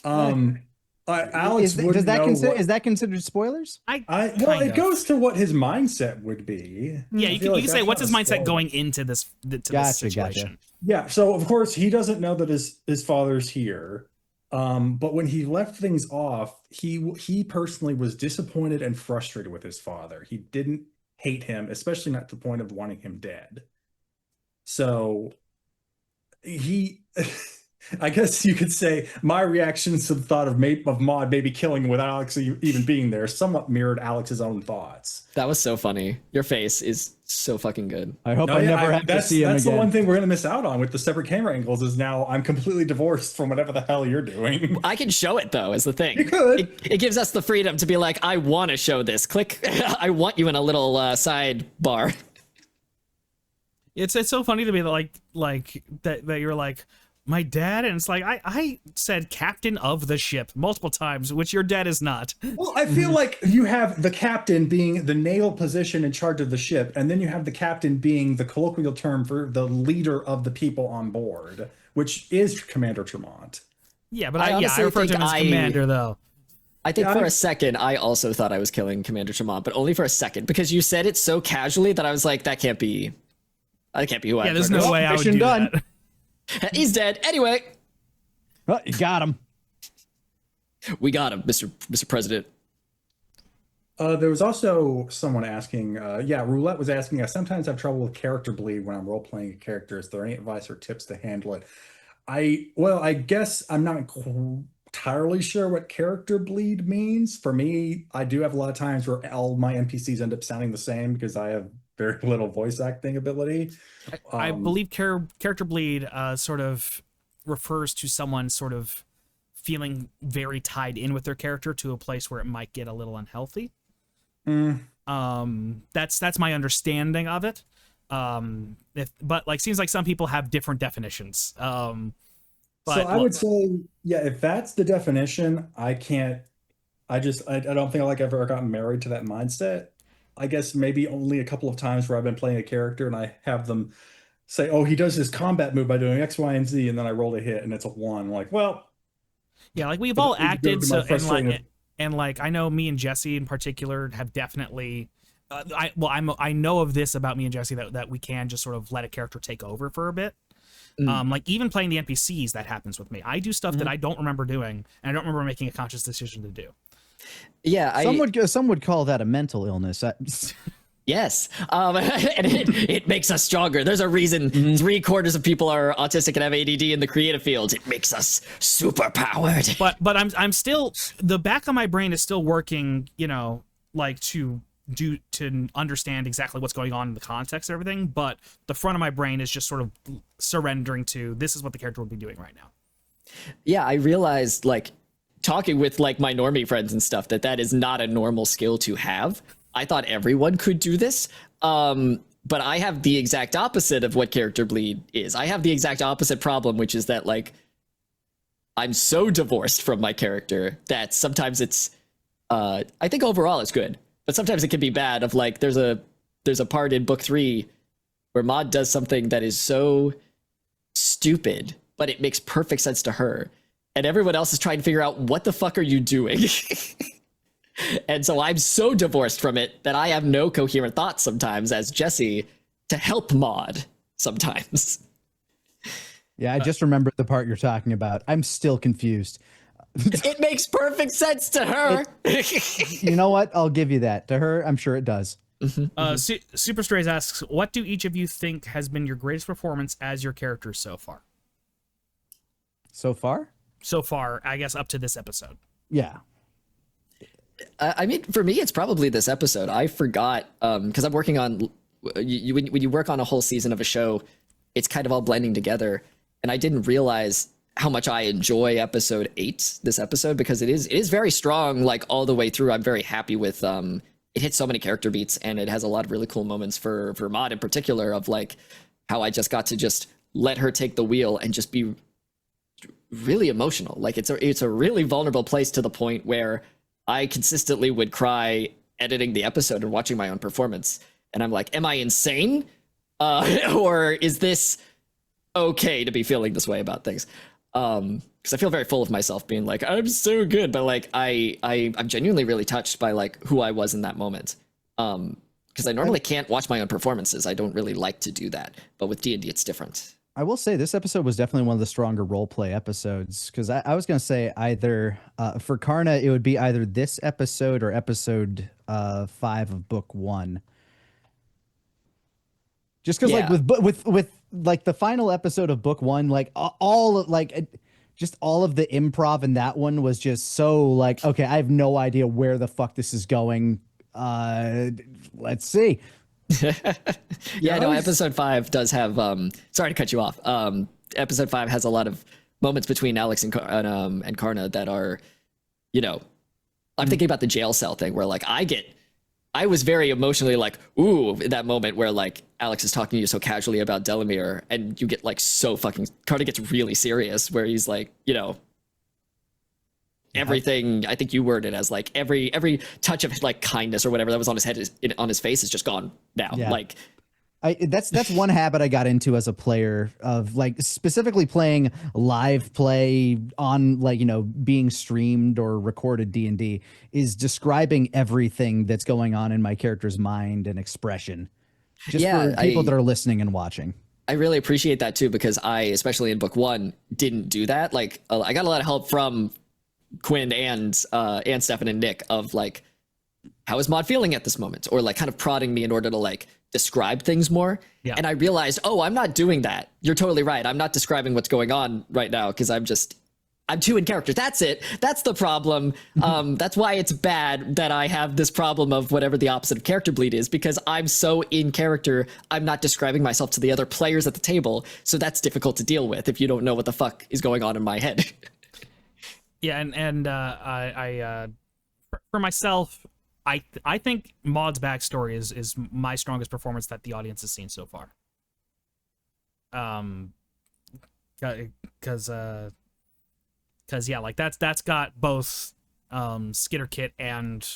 Alex, is that considered spoilers? It goes to what his mindset would be. Yeah, you can say what's his mindset going into this this situation. Gotcha. Yeah, so of course he doesn't know that his father's here. But when he left things off, he personally was disappointed and frustrated with his father. He didn't hate him, especially not to the point of wanting him dead. So I guess you could say my reactions to the thought of Maud maybe killing him without Alex even being there somewhat mirrored Alex's own thoughts. That was so funny. Your face is so fucking good. I hope I never have to see him again. That's the one thing we're going to miss out on with the separate camera angles is now I'm completely divorced from whatever the hell you're doing. I can show it, though, is the thing. You could. It gives us the freedom to be like, I want to show this. Click. I want you in a little sidebar. It's so funny to me that like that you're like, my dad, and it's like I said captain of the ship multiple times, which your dad is not. Well, I feel like you have the captain being the naval position in charge of the ship, and then you have the captain being the colloquial term for the leader of the people on board, which is Commander Tremont. Yeah, but I refer to him as commander though. I think for a second, I also thought I was killing Commander Tremont, but only for a second, because you said it so casually that I was like, that can't be who I. Yeah, there's no way I would do that. He's dead. Anyway. Oh, you got him. We got him, Mr. President. There was also someone asking, Roulette was asking, I sometimes have trouble with character bleed when I'm role-playing a character. Is there any advice or tips to handle it? I guess I'm not entirely sure what character bleed means. For me, I do have a lot of times where all my NPCs end up sounding the same because I have very little voice acting ability. I believe character bleed sort of refers to someone sort of feeling very tied in with their character to a place where it might get a little unhealthy. That's my understanding of it. But like, seems like some people have different definitions. But so I would say, if that's the definition, I don't think I've ever gotten married to that mindset. I guess maybe only a couple of times where I've been playing a character and I have them say, oh, he does his combat move by doing X, Y, and Z, and then I roll a hit and it's a 1. I'm like, well, yeah, like we've all acted, so and like I know me and Jesse in particular have definitely I know of this about me and Jesse that we can just sort of let a character take over for a bit. Like even playing the NPCs, that happens with me. I do stuff that I don't remember doing, and I don't remember making a conscious decision to do. Yeah, some would call that a mental illness. Yes, and it makes us stronger. There's a reason 3/4 of people are autistic and have ADD in the creative fields. It makes us super powered. But I'm still, the back of my brain is still working, like to understand exactly what's going on in the context of everything. But the front of my brain is just sort of surrendering to, this is what the character would be doing right now. Yeah, I realized, like, talking with like my normie friends and stuff, that is not a normal skill to have. I thought everyone could do this, but I have the exact opposite of what character bleed is. I have the exact opposite problem, which is that, like, I'm so divorced from my character that sometimes it's, I think overall it's good, but sometimes it can be bad. Of like, there's a part in book 3 where Maud does something that is so stupid, but it makes perfect sense to her, and everyone else is trying to figure out, what the fuck are you doing? And so I'm so divorced from it that I have no coherent thoughts sometimes as Jesse to help Maud sometimes. Yeah, I just remembered the part you're talking about. I'm still confused. It makes perfect sense to her. You know what? I'll give you that. To her, I'm sure it does. Super Strays asks, what do each of you think has been your greatest performance as your characters so far? So far, I guess up to this episode. Yeah. I mean, for me, it's probably this episode. I forgot, because I'm working on, when you work on a whole season of a show, it's kind of all blending together. And I didn't realize how much I enjoy episode 8, this episode, because it is very strong, like, all the way through. I'm very happy with, it hits so many character beats, and it has a lot of really cool moments for Maud in particular, of like how I just got to just let her take the wheel and just be really emotional. Like, it's a really vulnerable place, to the point where I consistently would cry editing the episode and watching my own performance. And I'm like, am I insane? Or is this okay to be feeling this way about things? Because I feel very full of myself, being like, I'm so good. But like, I'm genuinely really touched by like who I was in that moment. Because I normally can't watch my own performances. I don't really like to do that. But with D&D, it's different. I will say this episode was definitely one of the stronger role play episodes, because I was going to say either for Karna, it would be either this episode or episode 5 of book 1. Just because like with like the final episode of book 1, like just all of the improv in that one was just so like, okay, I have no idea where the fuck this is going. Let's see. Yeah, no, episode 5 does have, sorry to cut you off. Episode 5 has a lot of moments between Alex and Karna that are, I'm thinking about the jail cell thing, where like I was very emotionally like, ooh, in that moment where like Alex is talking to you so casually about Delamere, and you get like so fucking, Karna gets really serious, where he's like, everything, I think you worded as like every touch of like kindness or whatever that was on his head on his face is just gone now. Yeah. Like That's one habit I got into as a player of like specifically playing live play on like, being streamed or recorded D&D is describing everything that's going on in my character's mind and expression just for people that are listening and watching. I really appreciate that too, because I, especially in book 1, didn't do that. Like I got a lot of help from Quinn and Stefan and Nick of like, how is Maud feeling at this moment? Or like kind of prodding me in order to like describe things more. Yeah. And I realized, oh, I'm not doing that. You're totally right. I'm not describing what's going on right now because I'm too in character. That's it. That's the problem. That's why it's bad that I have this problem of whatever the opposite of character bleed is, because I'm so in character. I'm not describing myself to the other players at the table. So that's difficult to deal with if you don't know what the fuck is going on in my head. Yeah. And for myself, I think Maud's backstory is my strongest performance that the audience has seen so far. Because yeah, like that's got both Skitterkit and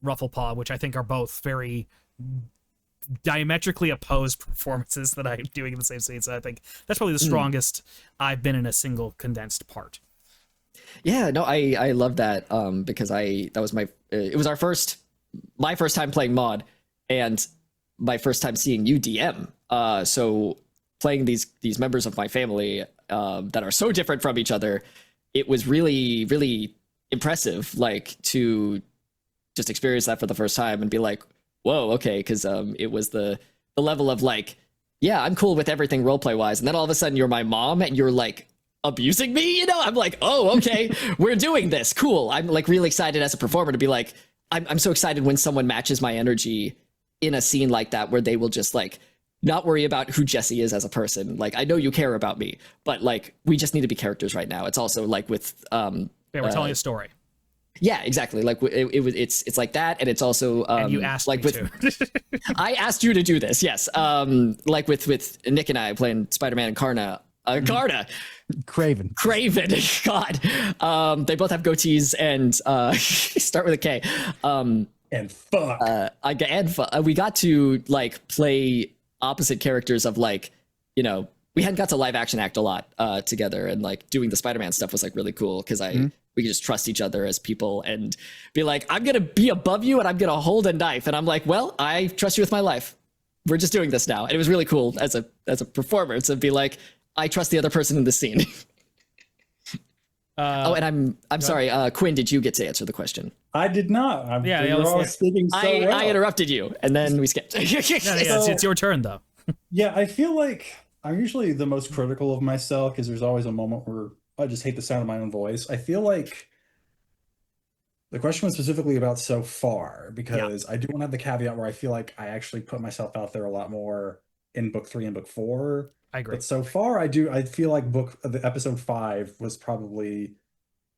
Rufflepaw, which I think are both very diametrically opposed performances that I'm doing in the same scene. So I think that's probably the strongest I've been in a single condensed part. Yeah, no, I love that because it was my first time playing Maud and my first time seeing you DM. So playing these members of my family that are so different from each other, it was really, really impressive, like to just experience that for the first time and be like, whoa, okay, because it was the level of like, yeah, I'm cool with everything roleplay wise, and then all of a sudden you're my mom and you're like abusing me, I'm like, oh, okay, we're doing this, cool. I'm like really excited as a performer to be like, I'm so excited when someone matches my energy in a scene like that, where they will just like not worry about who Jesse is as a person. Like, I know you care about me, but like, we just need to be characters right now. It's also like with we're telling a story. Yeah, exactly. Like it's like that, and it's also and you asked like me with to. I asked you to do this. Yes, like with Nick and I playing Spider-Man and Karna. Craven. God. They both have goatees and start with a K. And fuck. We got to like play opposite characters of like, we hadn't got to live action act a lot together, and like doing the Spider-Man stuff was like really cool because we could just trust each other as people and be like, I'm gonna be above you and I'm gonna hold a knife, and I'm like, well, I trust you with my life. We're just doing this now, and it was really cool as a performer to be like, I trust the other person in the scene. And I'm sorry, Quinn, did you get to answer the question? I did not. You're all speaking so well. I interrupted you, and then we skipped. It's your turn, though. Yeah, I feel like I'm usually the most critical of myself because there's always a moment where I just hate the sound of my own voice. I feel like the question was specifically about so far, because I do want to have the caveat where I feel like I actually put myself out there a lot more in book 3 and book 4. I agree. But so far, I feel like the episode 5 was probably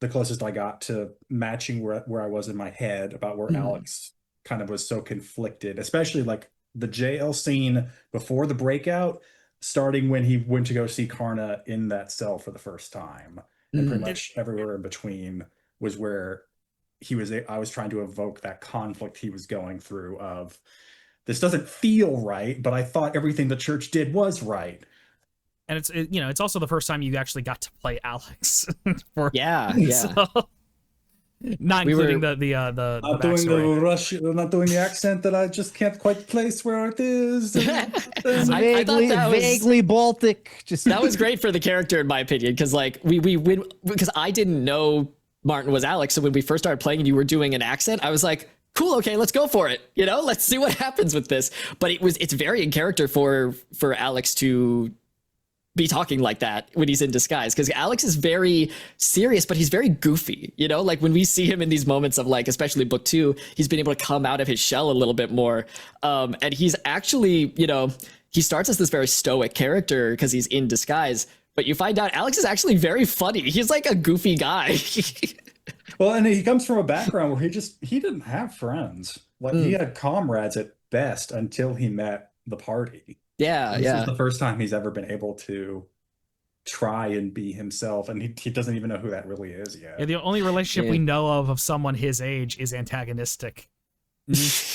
the closest I got to matching where I was in my head about where Alex kind of was so conflicted, especially like the jail scene before the breakout, starting when he went to go see Karna in that cell for the first time, and pretty much everywhere in between was where I was trying to evoke that conflict he was going through of, this doesn't feel right, but I thought everything the church did was right. And it's also the first time you actually got to play Alex. So, not including the backstory. Not doing the accent that I just can't quite place where it is. Vaguely Baltic. That was great for the character, in my opinion, because like we win, because I didn't know Martin was Alex, so when we first started playing and you were doing an accent, I was like, cool, okay, let's go for it. Let's see what happens with this. But it's very in character for Alex to be talking like that when he's in disguise, because Alex is very serious, but he's very goofy. Like when we see him in these moments of like, especially book 2, he's been able to come out of his shell a little bit more. And he's actually, he starts as this very stoic character because he's in disguise, but you find out Alex is actually very funny. He's like a goofy guy. Well, and he comes from a background where he didn't have friends. Like he had comrades at best until he met the party. This is the first time he's ever been able to try and be himself, and he doesn't even know who that really is yet. Yeah, the only relationship we know of someone his age is antagonistic.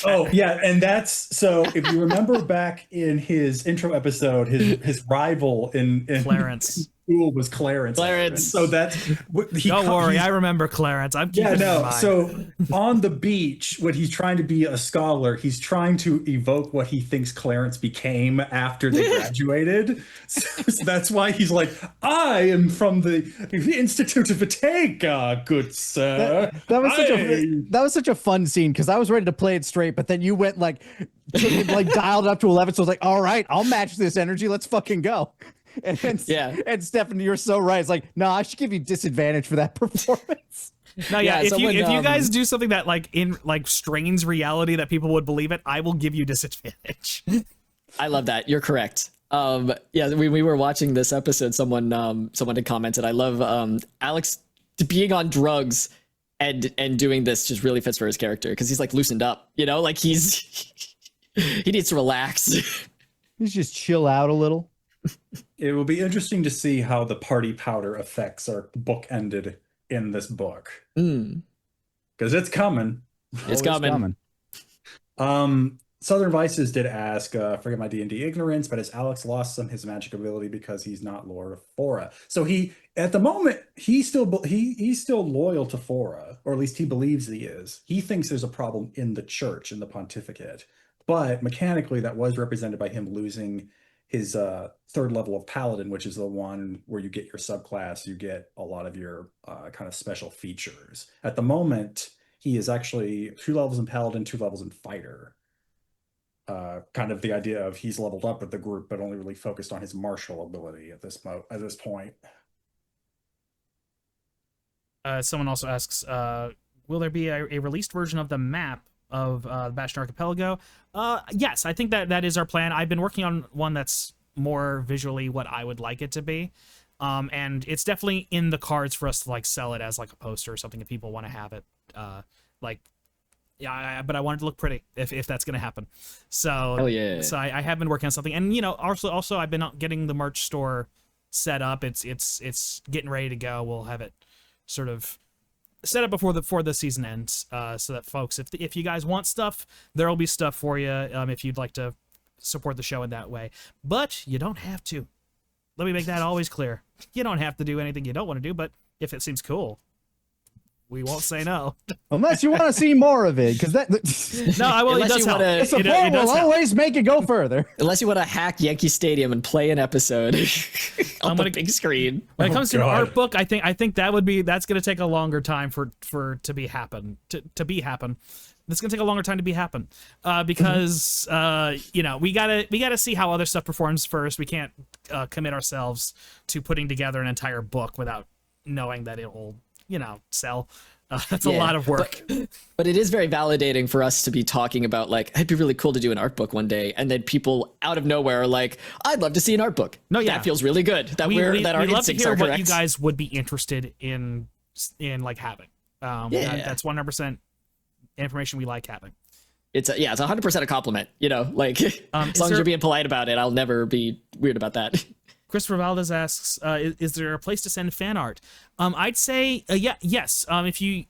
Oh yeah, and that's so. If you remember back in his intro episode, his rival in Clarence. school was Clarence. Clarence. So that's what Don't worry, I remember Clarence. I'm keeping it in mind. So on the beach, when he's trying to be a scholar, he's trying to evoke what he thinks Clarence became after they graduated. So that's why he's like, "I am from the Institute of Bottega, good sir." That was such a fun scene because I was ready to play it straight, but then you went like dialed it up to 11. So I was like, "All right, I'll match this energy. Let's fucking go." And Stephanie, you're so right. It's like, no, I should give you disadvantage for that performance. No, if you guys do something that strains reality that people would believe it, I will give you disadvantage. I love that. You're correct. We were watching this episode. Someone had commented, I love Alex being on drugs and doing this just really fits for his character because he's like loosened up, like he needs to relax. He's just chill out a little. It will be interesting to see how the party powder effects are bookended in this book. Because it's coming. It's coming. Southern Vices did ask, forget my D&D ignorance, but has Alex lost some of his magic ability because he's not Lord of Fora? So at the moment, he's still loyal to Fora, or at least he believes he is. He thinks there's a problem in the church, in the pontificate. But mechanically, that was represented by him losing his third level of Paladin, which is the one where you get your subclass, you get a lot of your kind of special features. At the moment, he is actually 2 levels in Paladin, 2 levels in Fighter. Kind of the idea of he's leveled up with the group, but only really focused on his martial ability at this point. Someone also asks, will there be a released version of the map of the Bastion Archipelago? Yes, I think that is our plan. I've been working on one that's more visually what I would like it to be. And it's definitely in the cards for us to sell it as a poster or something if people want to have it. But I want it to look pretty if that's going to happen. So, so I have been working on something, and also I've been getting the merch store set up. It's getting ready to go. We'll have it sort of set up before the season ends, so that folks, if you guys want stuff, there will be stuff for you if you'd like to support the show in that way. But you don't have to. Let me make that always clear. You don't have to do anything you don't want to do, but if it seems cool, we won't say no. Unless you want to see more of it, because that. No, I will. It does help. The support will always make it go further. Unless you want to hack Yankee Stadium and play an episode on the big screen. When it comes to an art book, I think that's going to take a longer time to be happen. It's going to take a longer time to be happen because we gotta see how other stuff performs first. We can't commit ourselves to putting together an entire book without knowing that it will sell. That's a lot of work. But it is very validating for us to be talking about it'd be really cool to do an art book one day, and then people out of nowhere are like, I'd love to see an art book. No, yeah, that feels really good. That our love to instincts hear are correct. what you guys would be interested in having. That's 100% information we like having. It's 100% a compliment. As long as you're being polite about it, I'll never be weird about that. Christopher Valdez asks, is there a place to send fan art? I'd say, yes. If we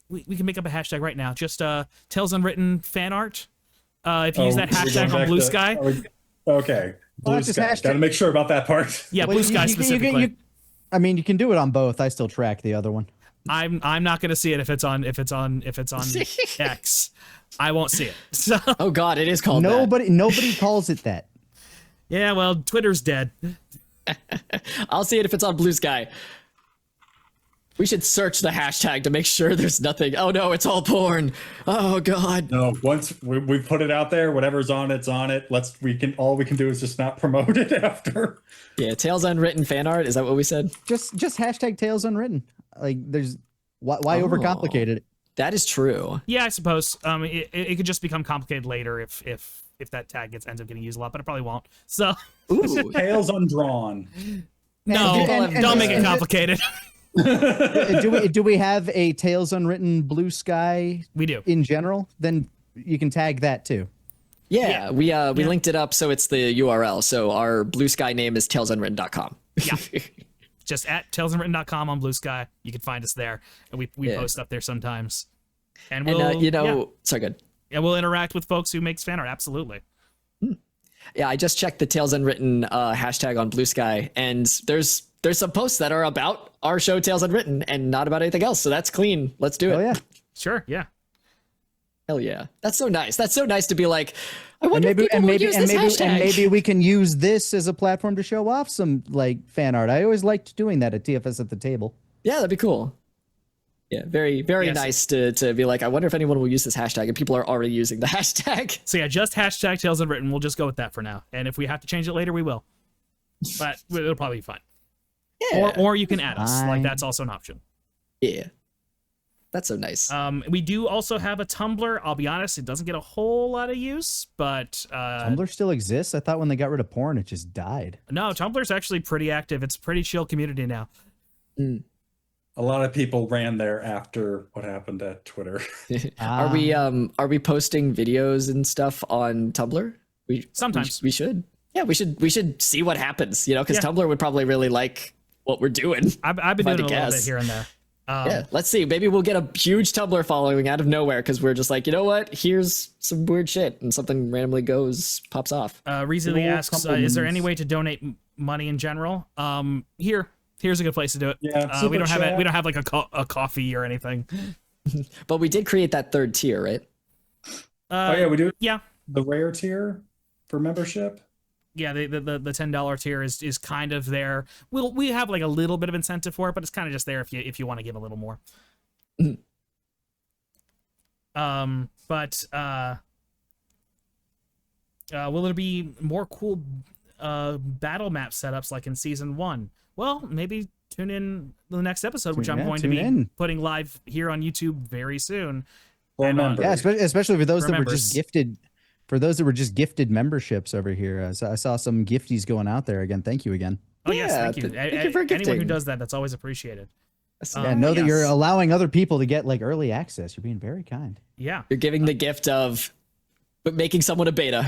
can make up a hashtag right now. Just Tales Unwritten fan art. If you use that hashtag on Blue Sky. Okay. Blue Sky. Gotta make sure about that part. Yeah, Blue Sky specifically. You can do it on both. I still track the other one. I'm not gonna see it if it's on X. I won't see it. So. Oh God, it is called nobody calls it that. Yeah, well, Twitter's dead. I'll see it if it's on Blue Sky. We should search the hashtag to make sure there's nothing. Oh no, it's all porn. Oh God. No, once we put it out there, whatever's on it's on it. All we can do is just not promote it after. Yeah, Tales Unwritten fan art. Is that what we said? Just hashtag Tales Unwritten. There's why overcomplicate it? That is true. Yeah, I suppose. It could just become complicated later if that tag ends up getting used a lot, but it probably won't. So Tales Undrawn. No, don't make it complicated. do we have a Tales Unwritten Blue Sky? We do. In general, then you can tag that too. Yeah. We linked it up, so it's the URL. So our Blue Sky name is talesunwritten.com. Yeah. Just at talesunwritten.com on Blue Sky. You can find us there, and we post up there sometimes. And sorry, good. Yeah, we'll interact with folks who makes fan art. Absolutely. Yeah, I just checked the Tales Unwritten hashtag on Blue Sky, and there's some posts that are about our show Tales Unwritten and not about anything else. So that's clean. Let's do it. Oh yeah. Sure. Yeah. Hell yeah. That's so nice. That's so nice to be like, I wonder if people will use this hashtag. And maybe we can use this as a platform to show off some like fan art. I always liked doing that at TFS at the table. Yeah, that'd be cool. Yeah, very nice to be like, I wonder if anyone will use this hashtag, and people are already using the hashtag. So yeah, just hashtag Tales Unwritten. We'll just go with that for now. And if we have to change it later, we will. But it'll probably be fine. Yeah. Or you can add us. Like that's also an option. Yeah. That's so nice. We do also have a Tumblr. I'll be honest, it doesn't get a whole lot of use, but Tumblr still exists. I thought when they got rid of porn, it just died. No, Tumblr's actually pretty active. It's a pretty chill community now. A lot of people ran there after what happened at Twitter. Are we posting videos and stuff on Tumblr? Sometimes we should. Yeah, we should see what happens. You know, because Tumblr would probably really like what we're doing. I've been doing a little bit here and there. Yeah, let's see. Maybe we'll get a huge Tumblr following out of nowhere because we're just like, you know what? Here's some weird shit, and something randomly pops off. Reasonably asks, is there any way to donate money in general? Here's a good place to do it. Yeah, we don't have like a coffee or anything. But we did create that third tier, right? Oh yeah, we do. Yeah, the rare tier for membership. Yeah, the $10 tier is kind of there. We have like a little bit of incentive for it, but it's kind of just there if you want to give a little more. But will there be more cool battle map setups like in season 1? Well, maybe tune in the next episode, which I'm going to be putting live here on YouTube very soon. Especially for those that were just gifted. For those that were just gifted memberships over here, I saw some gifties going out there again. Thank you again. Oh yes, thank you. Thank you for gifting. Anyone who does that's always appreciated. That you're allowing other people to get like early access. You're being very kind. Yeah, you're giving the gift of making someone a beta.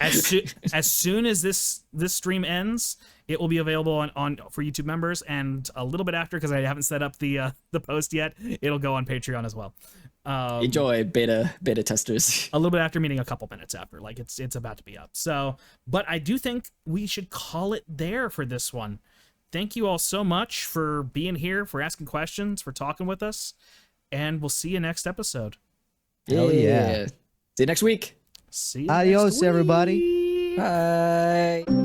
as soon as this stream ends, it will be available on for YouTube members, and a little bit after, because I haven't set up the post yet, it'll go on Patreon as well. Enjoy beta testers. A little bit after, meaning a couple minutes after, like it's about to be up. So, but I do think we should call it there for this one. Thank you all so much for being here, for asking questions, for talking with us, and we'll see you next episode. Hell yeah. See you next week. See you Adios, next week. everybody. Bye.